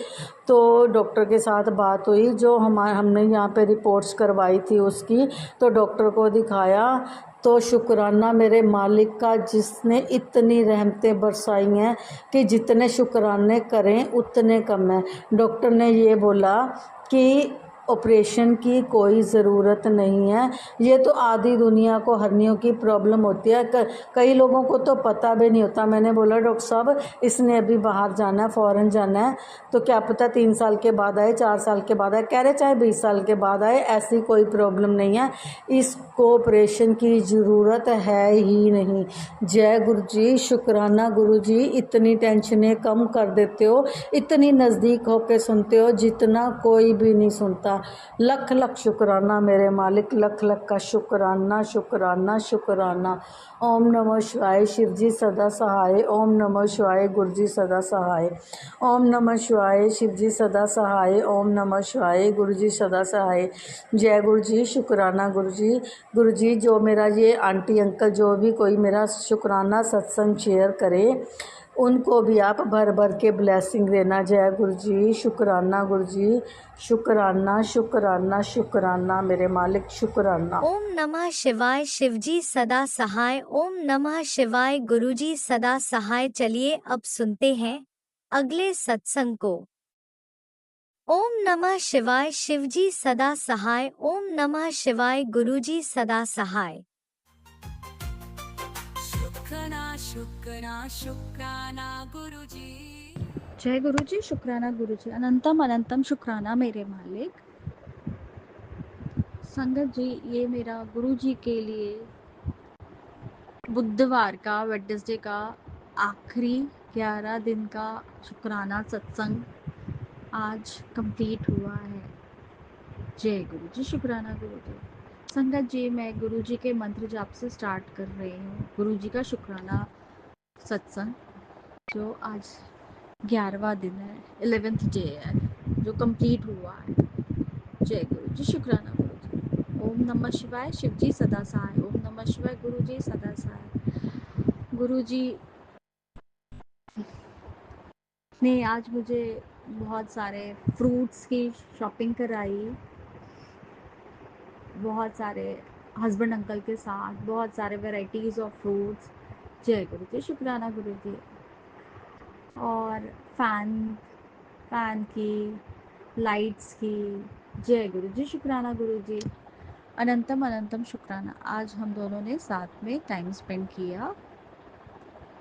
तो डॉक्टर के साथ बात हुई, जो हमने यहाँ पे रिपोर्ट्स करवाई थी उसकी, तो डॉक्टर को दिखाया। तो शुक्राना मेरे मालिक का, जिसने इतनी रहमतें बरसाई हैं कि जितने शुक्राने करें उतने कम हैं। डॉक्टर ने ये बोला कि ऑपरेशन की कोई ज़रूरत नहीं है, ये तो आधी दुनिया को हर्नियों की प्रॉब्लम होती है, कई लोगों को तो पता भी नहीं होता। मैंने बोला डॉक्टर साहब इसने अभी बाहर जाना है, फ़ॉरेन जाना है, तो क्या पता 3 साल के बाद आए, 4 साल के बाद आए, कह रहे चाहे 20 साल के बाद आए, ऐसी कोई प्रॉब्लम नहीं है, इसको ऑपरेशन की ज़रूरत है ही नहीं। जय गुरु जी, शुक्राना गुरु जी, इतनी टेंशनें कम कर देते हो, इतनी नज़दीक होकर सुनते हो जितना कोई भी नहीं सुनता। लख लख शुक्राना मेरे मालिक, लख लख का शुक्राना शुक्राना शुक्राना। ओम नमः शिवाय, शिव जी सदा सहाय। ओम नमः शिवाय, गुरु जी सदा सहाय। ओम नमः शिवाय, शिव जी सदा सहाय। ओम नमः शिवाय, गुरु जी सदा सहाय। जय गुरु जी, शुक्राना गुरु जी। गुरु जी जो मेरा ये आंटी अंकल जो भी कोई मेरा शुक्राना सत्संग शेयर करे, उनको भी आप भर भर के ब्लेसिंग देना। जय गुरु जी, शुक्राना गुरु जी, शुक्राना शुक्राना शुक्राना मेरे मालिक, शुक्राना। ओम नमः शिवाय, शिवजी सदा सहाय। ओम नमः शिवाय, गुरुजी सदा सहाय। चलिए अब सुनते हैं अगले सत्संग को। ओम नमः शिवाय, शिवजी सदा सहाय। ओम नमः शिवाय, गुरुजी सदा सहाय। शुक्राना शुक्राना गुरुजी। जय गुरु जी, शुक्राना गुरु जी, अनंतम अनंतम शुक्राना मेरे मालिक। संगत जी, ये मेरा गुरु जी के लिए बुधवार का, वेडनेसडे का आखिरी 11 दिन का शुक्राना सत्संग आज कंप्लीट हुआ है। जय गुरु जी, शुक्राना गुरु जी। संगत जी, मैं गुरु जी के मंत्र जाप से स्टार्ट कर रही हूँ गुरु जी का शुक्राना सत्संग, जो आज 11वां दिन है, 11th डे है, जो कंप्लीट हुआ है। जय गुरु जी, शुक्राना गुरु जी। ओम नमः शिवाय, शिव जी सदा सहाय। ओम नमः शिवाय, गुरु जी सदा सहाय। गुरु जी ने आज मुझे बहुत सारे फ्रूट्स की शॉपिंग कराई, बहुत सारे हस्बैंड अंकल के साथ, बहुत सारे वैरायटीज़ ऑफ फ्रूट्स। जय गुरु जी, शुक्राना गुरु जी। और फैन की, लाइट्स की। जय गुरु जी, शुक्राना गुरु जी। अनंतम अनंतम शुक्राना। आज हम दोनों ने साथ में टाइम स्पेंड किया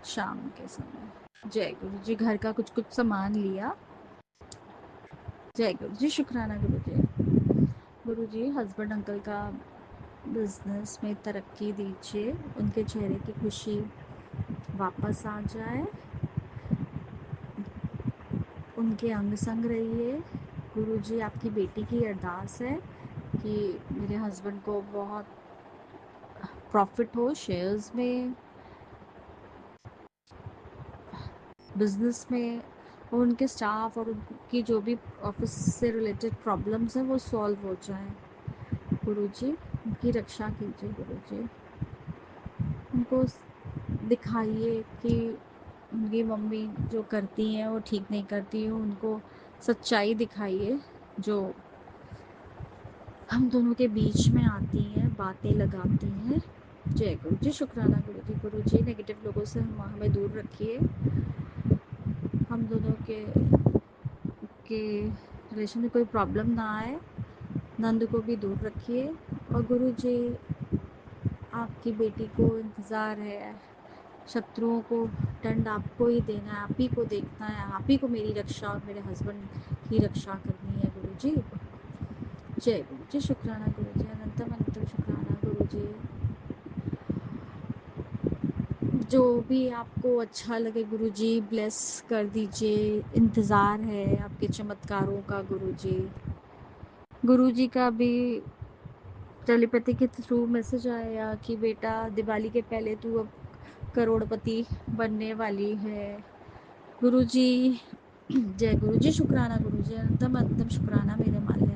शाम के समय। जय गुरु जी, घर का कुछ कुछ सामान लिया। जय गुरु जी, शुक्राना गुरु जी। गुरु जी, हस्बैंड अंकल का बिजनेस में तरक्की दीजिए, उनके चेहरे की खुशी वापस आ जाए, उनके अंग संग रहिए। गुरु जी, आपकी बेटी की अरदास है कि मेरे हस्बैंड को बहुत प्रॉफिट हो शेयर्स में, बिजनेस में, और उनके स्टाफ और उनकी जो भी ऑफिस से रिलेटेड प्रॉब्लम्स हैं वो सॉल्व हो जाए। गुरु जी, उनकी रक्षा कीजिए। गुरु जी, उनको दिखाइए कि उनकी मम्मी जो करती हैं वो ठीक नहीं करती हैं, उनको सच्चाई दिखाइए जो हम दोनों के बीच में आती हैं, बातें लगाती हैं। जय गुरु जी, शुक्राना गुरु जी। गुरु जी, नेगेटिव लोगों से हमें दूर रखिए, हम दोनों के रिलेशन में कोई प्रॉब्लम ना आए। नंद को भी दूर रखिए। और गुरु जी, आपकी बेटी को इंतज़ार है, शत्रुओं को दंड आपको ही देना है, आप ही को देखना है, आप ही को मेरी रक्षा और मेरे हस्बैंड की रक्षा करनी है। गुरु जी, जय गुरु जी, शुक्राना गुरु जी। अनंतम अनंतम शुक्राना गुरु जी। जो भी आपको अच्छा लगे गुरु जी, ब्लेस कर दीजिए। इंतज़ार है आपके चमत्कारों का गुरु जी। गुरु जी का भी टेलीपैथी के थ्रू मैसेज आया कि बेटा, दिवाली के पहले तू अब करोड़पति बनने वाली है। गुरु जी, जय गुरु जी, शुक्राना गुरु जी। अनंतम अनंतम शुक्राना मेरे माले।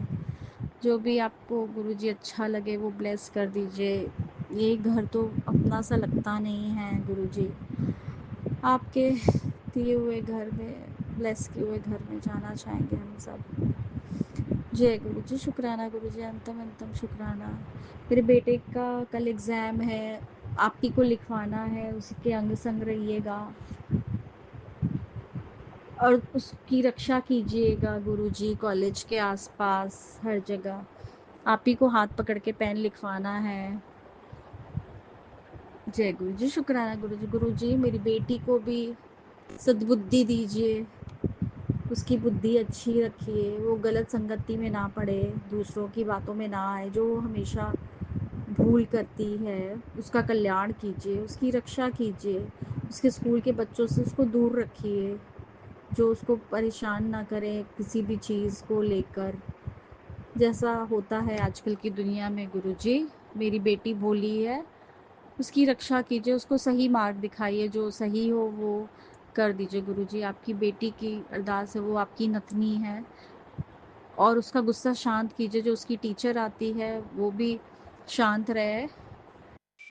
जो भी आपको गुरु जी अच्छा लगे वो ब्लेस कर दीजिए। ये घर तो अपना सा लगता नहीं है गुरु जी, आपके दिए हुए घर में, ब्लेस किए हुए घर में जाना चाहेंगे हम सब। जय गुरु जी, शुक्राना गुरु जी। अंतम अंतम शुक्राना। मेरे बेटे का कल एग्ज़ाम है, आप ही को लिखवाना है, उसके अंग संग रहिएगा और उसकी रक्षा कीजिएगा गुरु जी। कॉलेज के आसपास हर जगह आप ही को हाथ पकड़ के पेन लिखवाना है। जय गुरु जी, शुक्राना गुरु जी। गुरु जी, मेरी बेटी को भी सद्बुद्धि दीजिए, उसकी बुद्धि अच्छी रखिए, वो गलत संगति में ना पड़े, दूसरों की बातों में ना आए, जो हमेशा भूल करती है उसका कल्याण कीजिए, उसकी रक्षा कीजिए, उसके स्कूल के बच्चों से उसको दूर रखिए, जो उसको परेशान ना करें किसी भी चीज़ को लेकर, जैसा होता है आजकल की दुनिया में। गुरु जी, मेरी बेटी भोली है, उसकी रक्षा कीजिए, उसको सही मार्ग दिखाइए, जो सही हो वो कर दीजिए। गुरु जी, आपकी बेटी की अरदास है, वो आपकी नतनी है, और उसका गुस्सा शांत कीजिए। जो उसकी टीचर आती है वो भी शांत रहे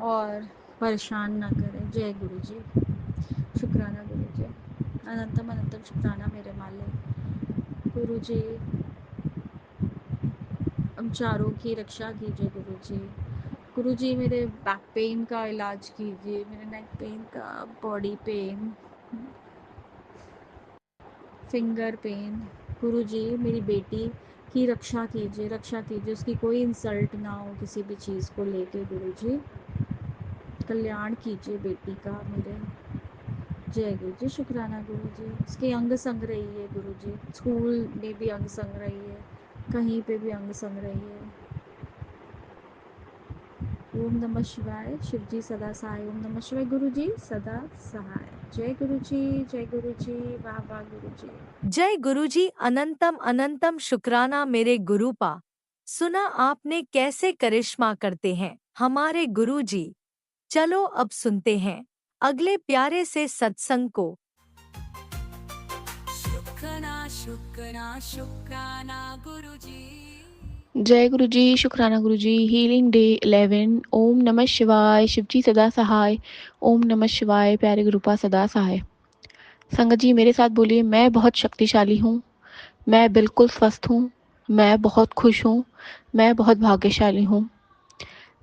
और परेशान ना करे। जय गुरु जी, शुक्राना गुरु जी। अनंतम अनंतम शुक्राना मेरे माले। गुरु जी, हम चारों की रक्षा कीजिए गुरु जी। गुरु जी, मेरे बैक पेन का इलाज कीजिए, मेरे नेक पेन का, बॉडी पेन, फिंगर पेन। गुरु जी, मेरी बेटी की रक्षा कीजिए, रक्षा कीजिए, उसकी कोई इंसल्ट ना हो किसी भी चीज़ को लेके। गुरु जी, कल्याण कीजिए बेटी का मेरे। जय गुरु जी, शुक्राना गुरु जी। उसके अंग संग रहिए गुरु जी, स्कूल में भी अंग संग रहिए, कहीं पे भी अंग संग रहिए। ओम नमः शिवाय, शिव जी सदा सहाय। ओम नमः शिवाय, गुरु जी सदा सहाय। जय गुरुजी, जय गुरुजी, वाह वाह गुरुजी। जय गुरुजी, अनंतम अनंतम शुक्राना मेरे गुरुपा। सुना आपने कैसे करिश्मा करते हैं हमारे गुरुजी। चलो अब सुनते हैं अगले प्यारे से सत्संग को। शुक्राना शुक्राना शुक्राना गुरुजी। जय गुरु जी, शुक्राना गुरु जी। Healing day 11। ओम नमः शिवाय, शिवजी सदा सहाय। ओम नमः शिवाय, प्यारे गुरुपा सदा सहाय। संगत जी मेरे साथ बोलिए, मैं बहुत शक्तिशाली हूँ, मैं बिल्कुल स्वस्थ हूँ, मैं बहुत खुश हूँ, मैं बहुत भाग्यशाली हूँ।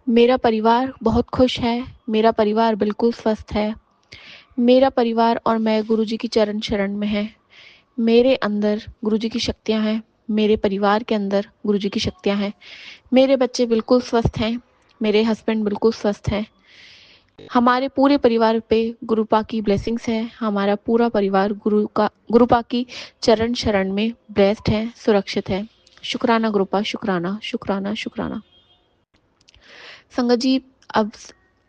मेरा परिवार बहुत खुश है, मेरा परिवार बिल्कुल स्वस्थ है। मेरा परिवार और मैं गुरु जी की चरण शरण में है। मेरे अंदर गुरु जी की शक्तियाँ हैं, मेरे परिवार के अंदर गुरु जी की शक्तियाँ हैं। मेरे बच्चे बिल्कुल स्वस्थ हैं, मेरे हस्बैंड बिल्कुल स्वस्थ हैं। हमारे पूरे परिवार पे गुरुपा की ब्लेसिंग्स है। हमारा पूरा परिवार गुरुपा की चरण शरण में ब्लेस्ड है, सुरक्षित है। शुक्राना गुरुपा, शुक्राना शुक्राना शुक्राना। संगत जी अब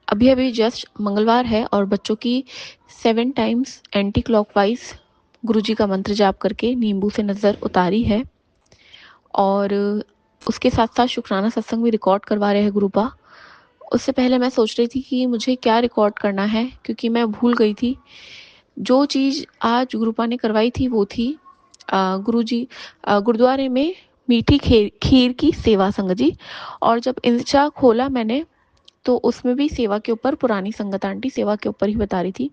अभी अभी जस्ट मंगलवार है और बच्चों की 7 टाइम्स एंटी क्लॉकवाइज गुरुजी का मंत्र जाप करके नींबू से नज़र उतारी है। और उसके साथ साथ शुक्राना सत्संग भी रिकॉर्ड करवा रहे हैं गुरुपा। उससे पहले मैं सोच रही थी कि मुझे क्या रिकॉर्ड करना है, क्योंकि मैं भूल गई थी। जो चीज़ आज गुरुपा ने करवाई थी वो थी गुरुजी गुरुद्वारे में मीठी खीर की सेवा संगत जी। और जब इंस्टा खोला मैंने तो उसमें भी सेवा के ऊपर, पुरानी संगत आंटी सेवा के ऊपर ही बता रही थी।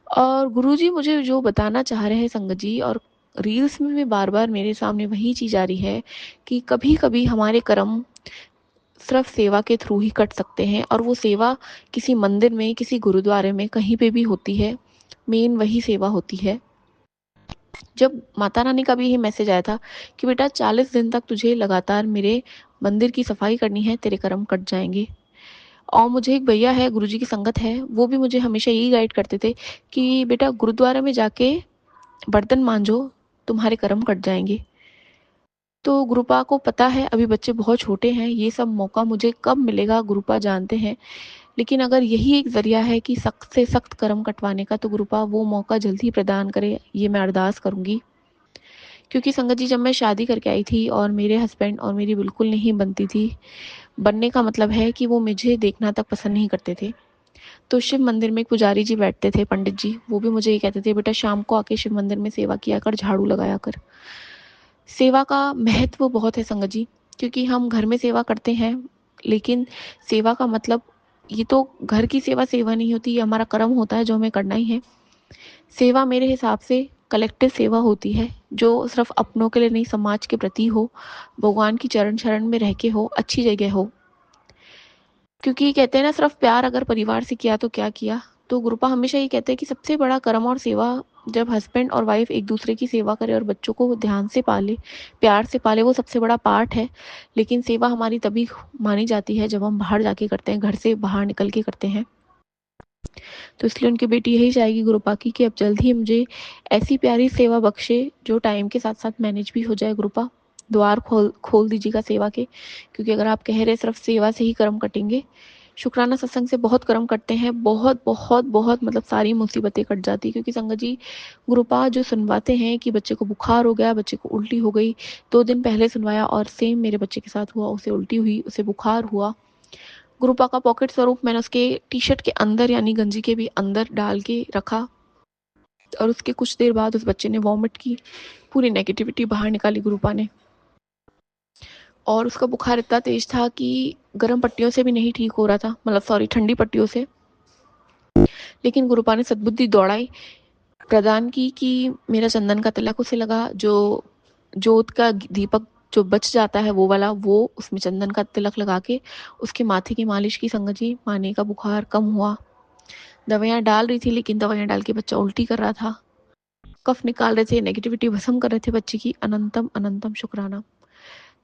और गुरुजी मुझे जो बताना चाह रहे हैं संगत जी, और रील्स में भी बार बार मेरे सामने वही चीज़ आ रही है कि कभी कभी हमारे कर्म सिर्फ सेवा के थ्रू ही कट सकते हैं। और वो सेवा किसी मंदिर में, किसी गुरुद्वारे में, कहीं पे भी होती है, मेन वही सेवा होती है। जब माता रानी का भी ये मैसेज आया था कि बेटा 40 दिन तक तुझे लगातार मेरे मंदिर की सफाई करनी है, तेरे कर्म कट जाएंगे। और मुझे एक भैया है, गुरुजी की संगत है, वो भी मुझे हमेशा यही गाइड करते थे कि बेटा गुरुद्वारा में जाके बर्तन मांजो, तुम्हारे कर्म कट जाएंगे। तो गुरुपा को पता है अभी बच्चे बहुत छोटे हैं, ये सब मौका मुझे कब मिलेगा गुरुपा जानते हैं। लेकिन अगर यही एक जरिया है कि सख्त से सख्त कर्म कटवाने का, तो गुरुपा वो मौका जल्दी प्रदान करे, ये मैं अरदास करूंगी। क्योंकि संगत जी जब मैं शादी करके आई थी और मेरे हस्बैंड और मेरी बिल्कुल नहीं बनती थी, बनने का मतलब है कि वो मुझे देखना तक पसंद नहीं करते थे। तो शिव मंदिर में एक पुजारी जी बैठते थे, पंडित जी, वो भी मुझे ये कहते थे बेटा शाम को आके शिव मंदिर में सेवा किया कर, झाड़ू लगाया कर। सेवा का महत्व बहुत है संगत जी, क्योंकि हम घर में सेवा करते हैं, लेकिन सेवा का मतलब ये तो घर की सेवा सेवा नहीं होती, ये हमारा कर्म होता है जो हमें करना ही है। सेवा मेरे हिसाब से कलेक्टिव सेवा होती है, जो सिर्फ अपनों के लिए नहीं, समाज के प्रति हो, भगवान की चरण शरण में रह के हो, अच्छी जगह हो। क्योंकि कहते हैं ना, सिर्फ प्यार अगर परिवार से किया तो क्या किया। तो गुरुपा हमेशा ये कहते हैं कि सबसे बड़ा कर्म और सेवा जब हस्बैंड और वाइफ एक दूसरे की सेवा करे और बच्चों को ध्यान से पाले, प्यार से पाले, वो सबसे बड़ा पार्ट है। लेकिन सेवा हमारी तभी मानी जाती है जब हम बाहर जाके करते हैं, घर से बाहर निकल के करते हैं। तो इसलिए उनकी बेटी यही चाहेगी गुरुपा की कि अब जल्द ही मुझे ऐसी प्यारी सेवा बख्शे जो टाइम के साथ साथ मैनेज भी हो जाए। गुरुपा द्वार खोल दीजिएगा सेवा के, क्योंकि अगर आप कह रहे सिर्फ सेवा से ही कर्म कटेंगे, शुक्राना सत्संग से बहुत कर्म कटते हैं, बहुत बहुत बहुत, मतलब सारी मुसीबतें कट जाती। क्योंकि संगत जी गुरुपा जो सुनवाते हैं कि बच्चे को बुखार हो गया, बच्चे को उल्टी हो गई, 2 दिन पहले सुनवाया और सेम मेरे बच्चे के साथ हुआ, उसे उल्टी हुई, उसे बुखार हुआ। गुरुपा का पॉकेट स्वरूप मैंने उसके टी शर्ट के अंदर यानी गंजी के भी अंदर डाल के रखा, और उसके कुछ देर बाद उस बच्चे ने वॉमिट की, पूरी नेगेटिविटी बाहर निकाली गुरुपा ने। और उसका बुखार इतना तेज था कि गर्म पट्टियों से भी नहीं ठीक हो रहा था, मतलब सॉरी, ठंडी पट्टियों से। लेकिन गुरुपा ने सद्बुद्धि दौड़ाई, प्रदान की कि मेरा चंदन का तिलक उसे लगा, जो जोत का दीपक जो बच जाता है वो वाला, वो उसमें चंदन का तिलक लगा के उसके माथे की मालिश की। संगत जी माने का बुखार कम हुआ। दवाइयाँ डाल रही थी, लेकिन दवाइयाँ डाल के बच्चा उल्टी कर रहा था, कफ निकाल रहे थे, नेगेटिविटी भस्म कर रहे थे बच्चे की। अनंतम अनंतम शुक्राना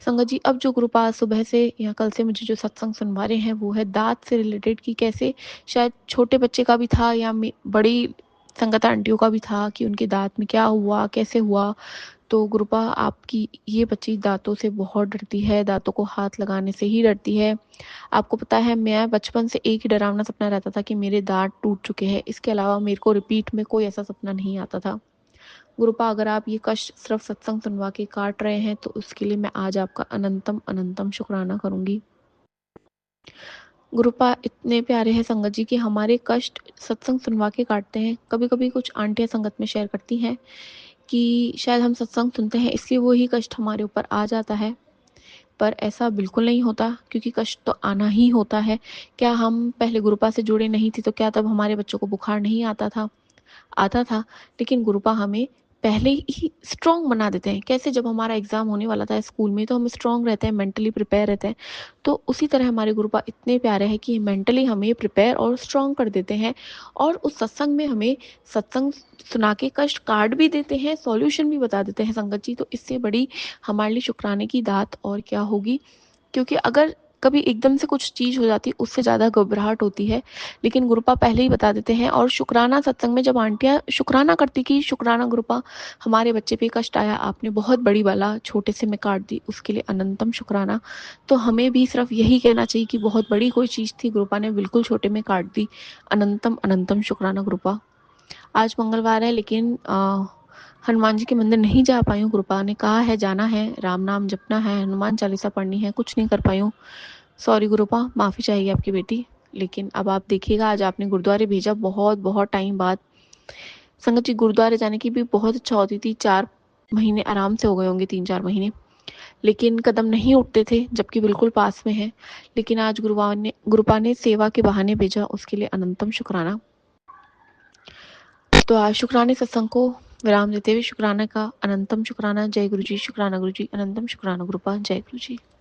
संगत जी। अब जो गुरुपा सुबह से या कल से मुझे जो सत्संग सुनवा रहे हैं वो है दांत से रिलेटेड, कि कैसे शायद छोटे बच्चे का भी था या बड़ी संगत आंटियों का भी था कि उनके दांत में क्या हुआ, कैसे हुआ। तो गुरुपा आपकी ये बच्ची दांतों से बहुत डरती है, दांतों को हाथ लगाने से ही डरती है। आपको पता है मैं बचपन से एक ही डरावना सपना रहता था कि मेरे दांत टूट चुके हैं, इसके अलावा मेरे को रिपीट में कोई ऐसा सपना नहीं आता था। गुरुपा अगर आप ये कष्ट सिर्फ सत्संग सुनवा के काट रहे हैं तो उसके लिए मैं आज आपका अनंतम अनंतम शुक्राना करूंगी। गुरुपा इतने प्यारे हैं संगत जी कि हमारे कष्ट सत्संग सुनवा के काटते हैं। कभी कभी कुछ आंटियां संगत में शेयर करती हैं कि शायद हम सत्संग सुनते हैं इसलिए वही कष्ट हमारे ऊपर आ जाता है, पर ऐसा बिल्कुल नहीं होता, क्योंकि कष्ट तो आना ही होता है। क्या हम पहले गुरुपा से जुड़े नहीं थे तो क्या तब हमारे बच्चों को बुखार नहीं आता था? आता था, लेकिन गुरुपा हमें पहले ही स्ट्रॉन्ग बना देते हैं। कैसे, जब हमारा एग्जाम होने वाला था स्कूल में तो हम स्ट्रॉन्ग रहते हैं, मेंटली प्रिपेयर रहते हैं, तो उसी तरह हमारे गुरुपा इतने प्यारे हैं कि मेंटली हमें प्रिपेयर और स्ट्रॉन्ग कर देते हैं, और उस सत्संग में हमें सत्संग सुना के कष्ट काट भी देते हैं, सॉल्यूशन भी बता देते हैं संगत जी। तो इससे बड़ी हमारे लिए शुक्राने की दात और क्या होगी, क्योंकि अगर कभी एकदम से कुछ चीज हो जाती उससे ज्यादा घबराहट होती है, लेकिन गुरुपा पहले ही बता देते हैं। और शुक्राना सत्संग में जब आंटियां शुक्राना करती कि शुक्राना गुरुपा, हमारे बच्चे पे कष्ट आया, आपने बहुत बड़ी बाला छोटे से में काट दी, उसके लिए अनंतम शुक्राना। तो हमें भी सिर्फ यही कहना चाहिए कि बहुत बड़ी कोई चीज थी, गुरुपा ने बिल्कुल छोटे में काट दी, अनंतम अनंतम शुक्राना गुरुपा। आज मंगलवार है, लेकिन हनुमान जी के मंदिर नहीं जा पाई हूँ। गुरुपा ने कहा है जाना है, राम नाम जपना है, हनुमान चालीसा पढ़नी है, कुछ नहीं कर पाई हूँ। सॉरी गुरुपा, माफ़ी चाहिए आपकी बेटी। लेकिन अब आप देखिएगा, आज आपने गुरुद्वारे भेजा बहुत बहुत टाइम बाद। संगत जी, गुरुद्वारे जाने की भी बहुत इच्छा होती थी, 4 महीने आराम से हो गए होंगे, 3-4 महीने, लेकिन कदम नहीं उठते थे, जबकि बिल्कुल पास में है। लेकिन आज गुरुपा ने सेवा के बहाने भेजा, उसके लिए अनंतम शुक्राना। तो आज शुक्राने सत्संग को विराम देते हुए शुक्राना का अनंतम शुक्राना। जय गुरु जी, शुक्राना गुरु जी, अनंतम शुक्राना गुरुपा, जय गुरु जी।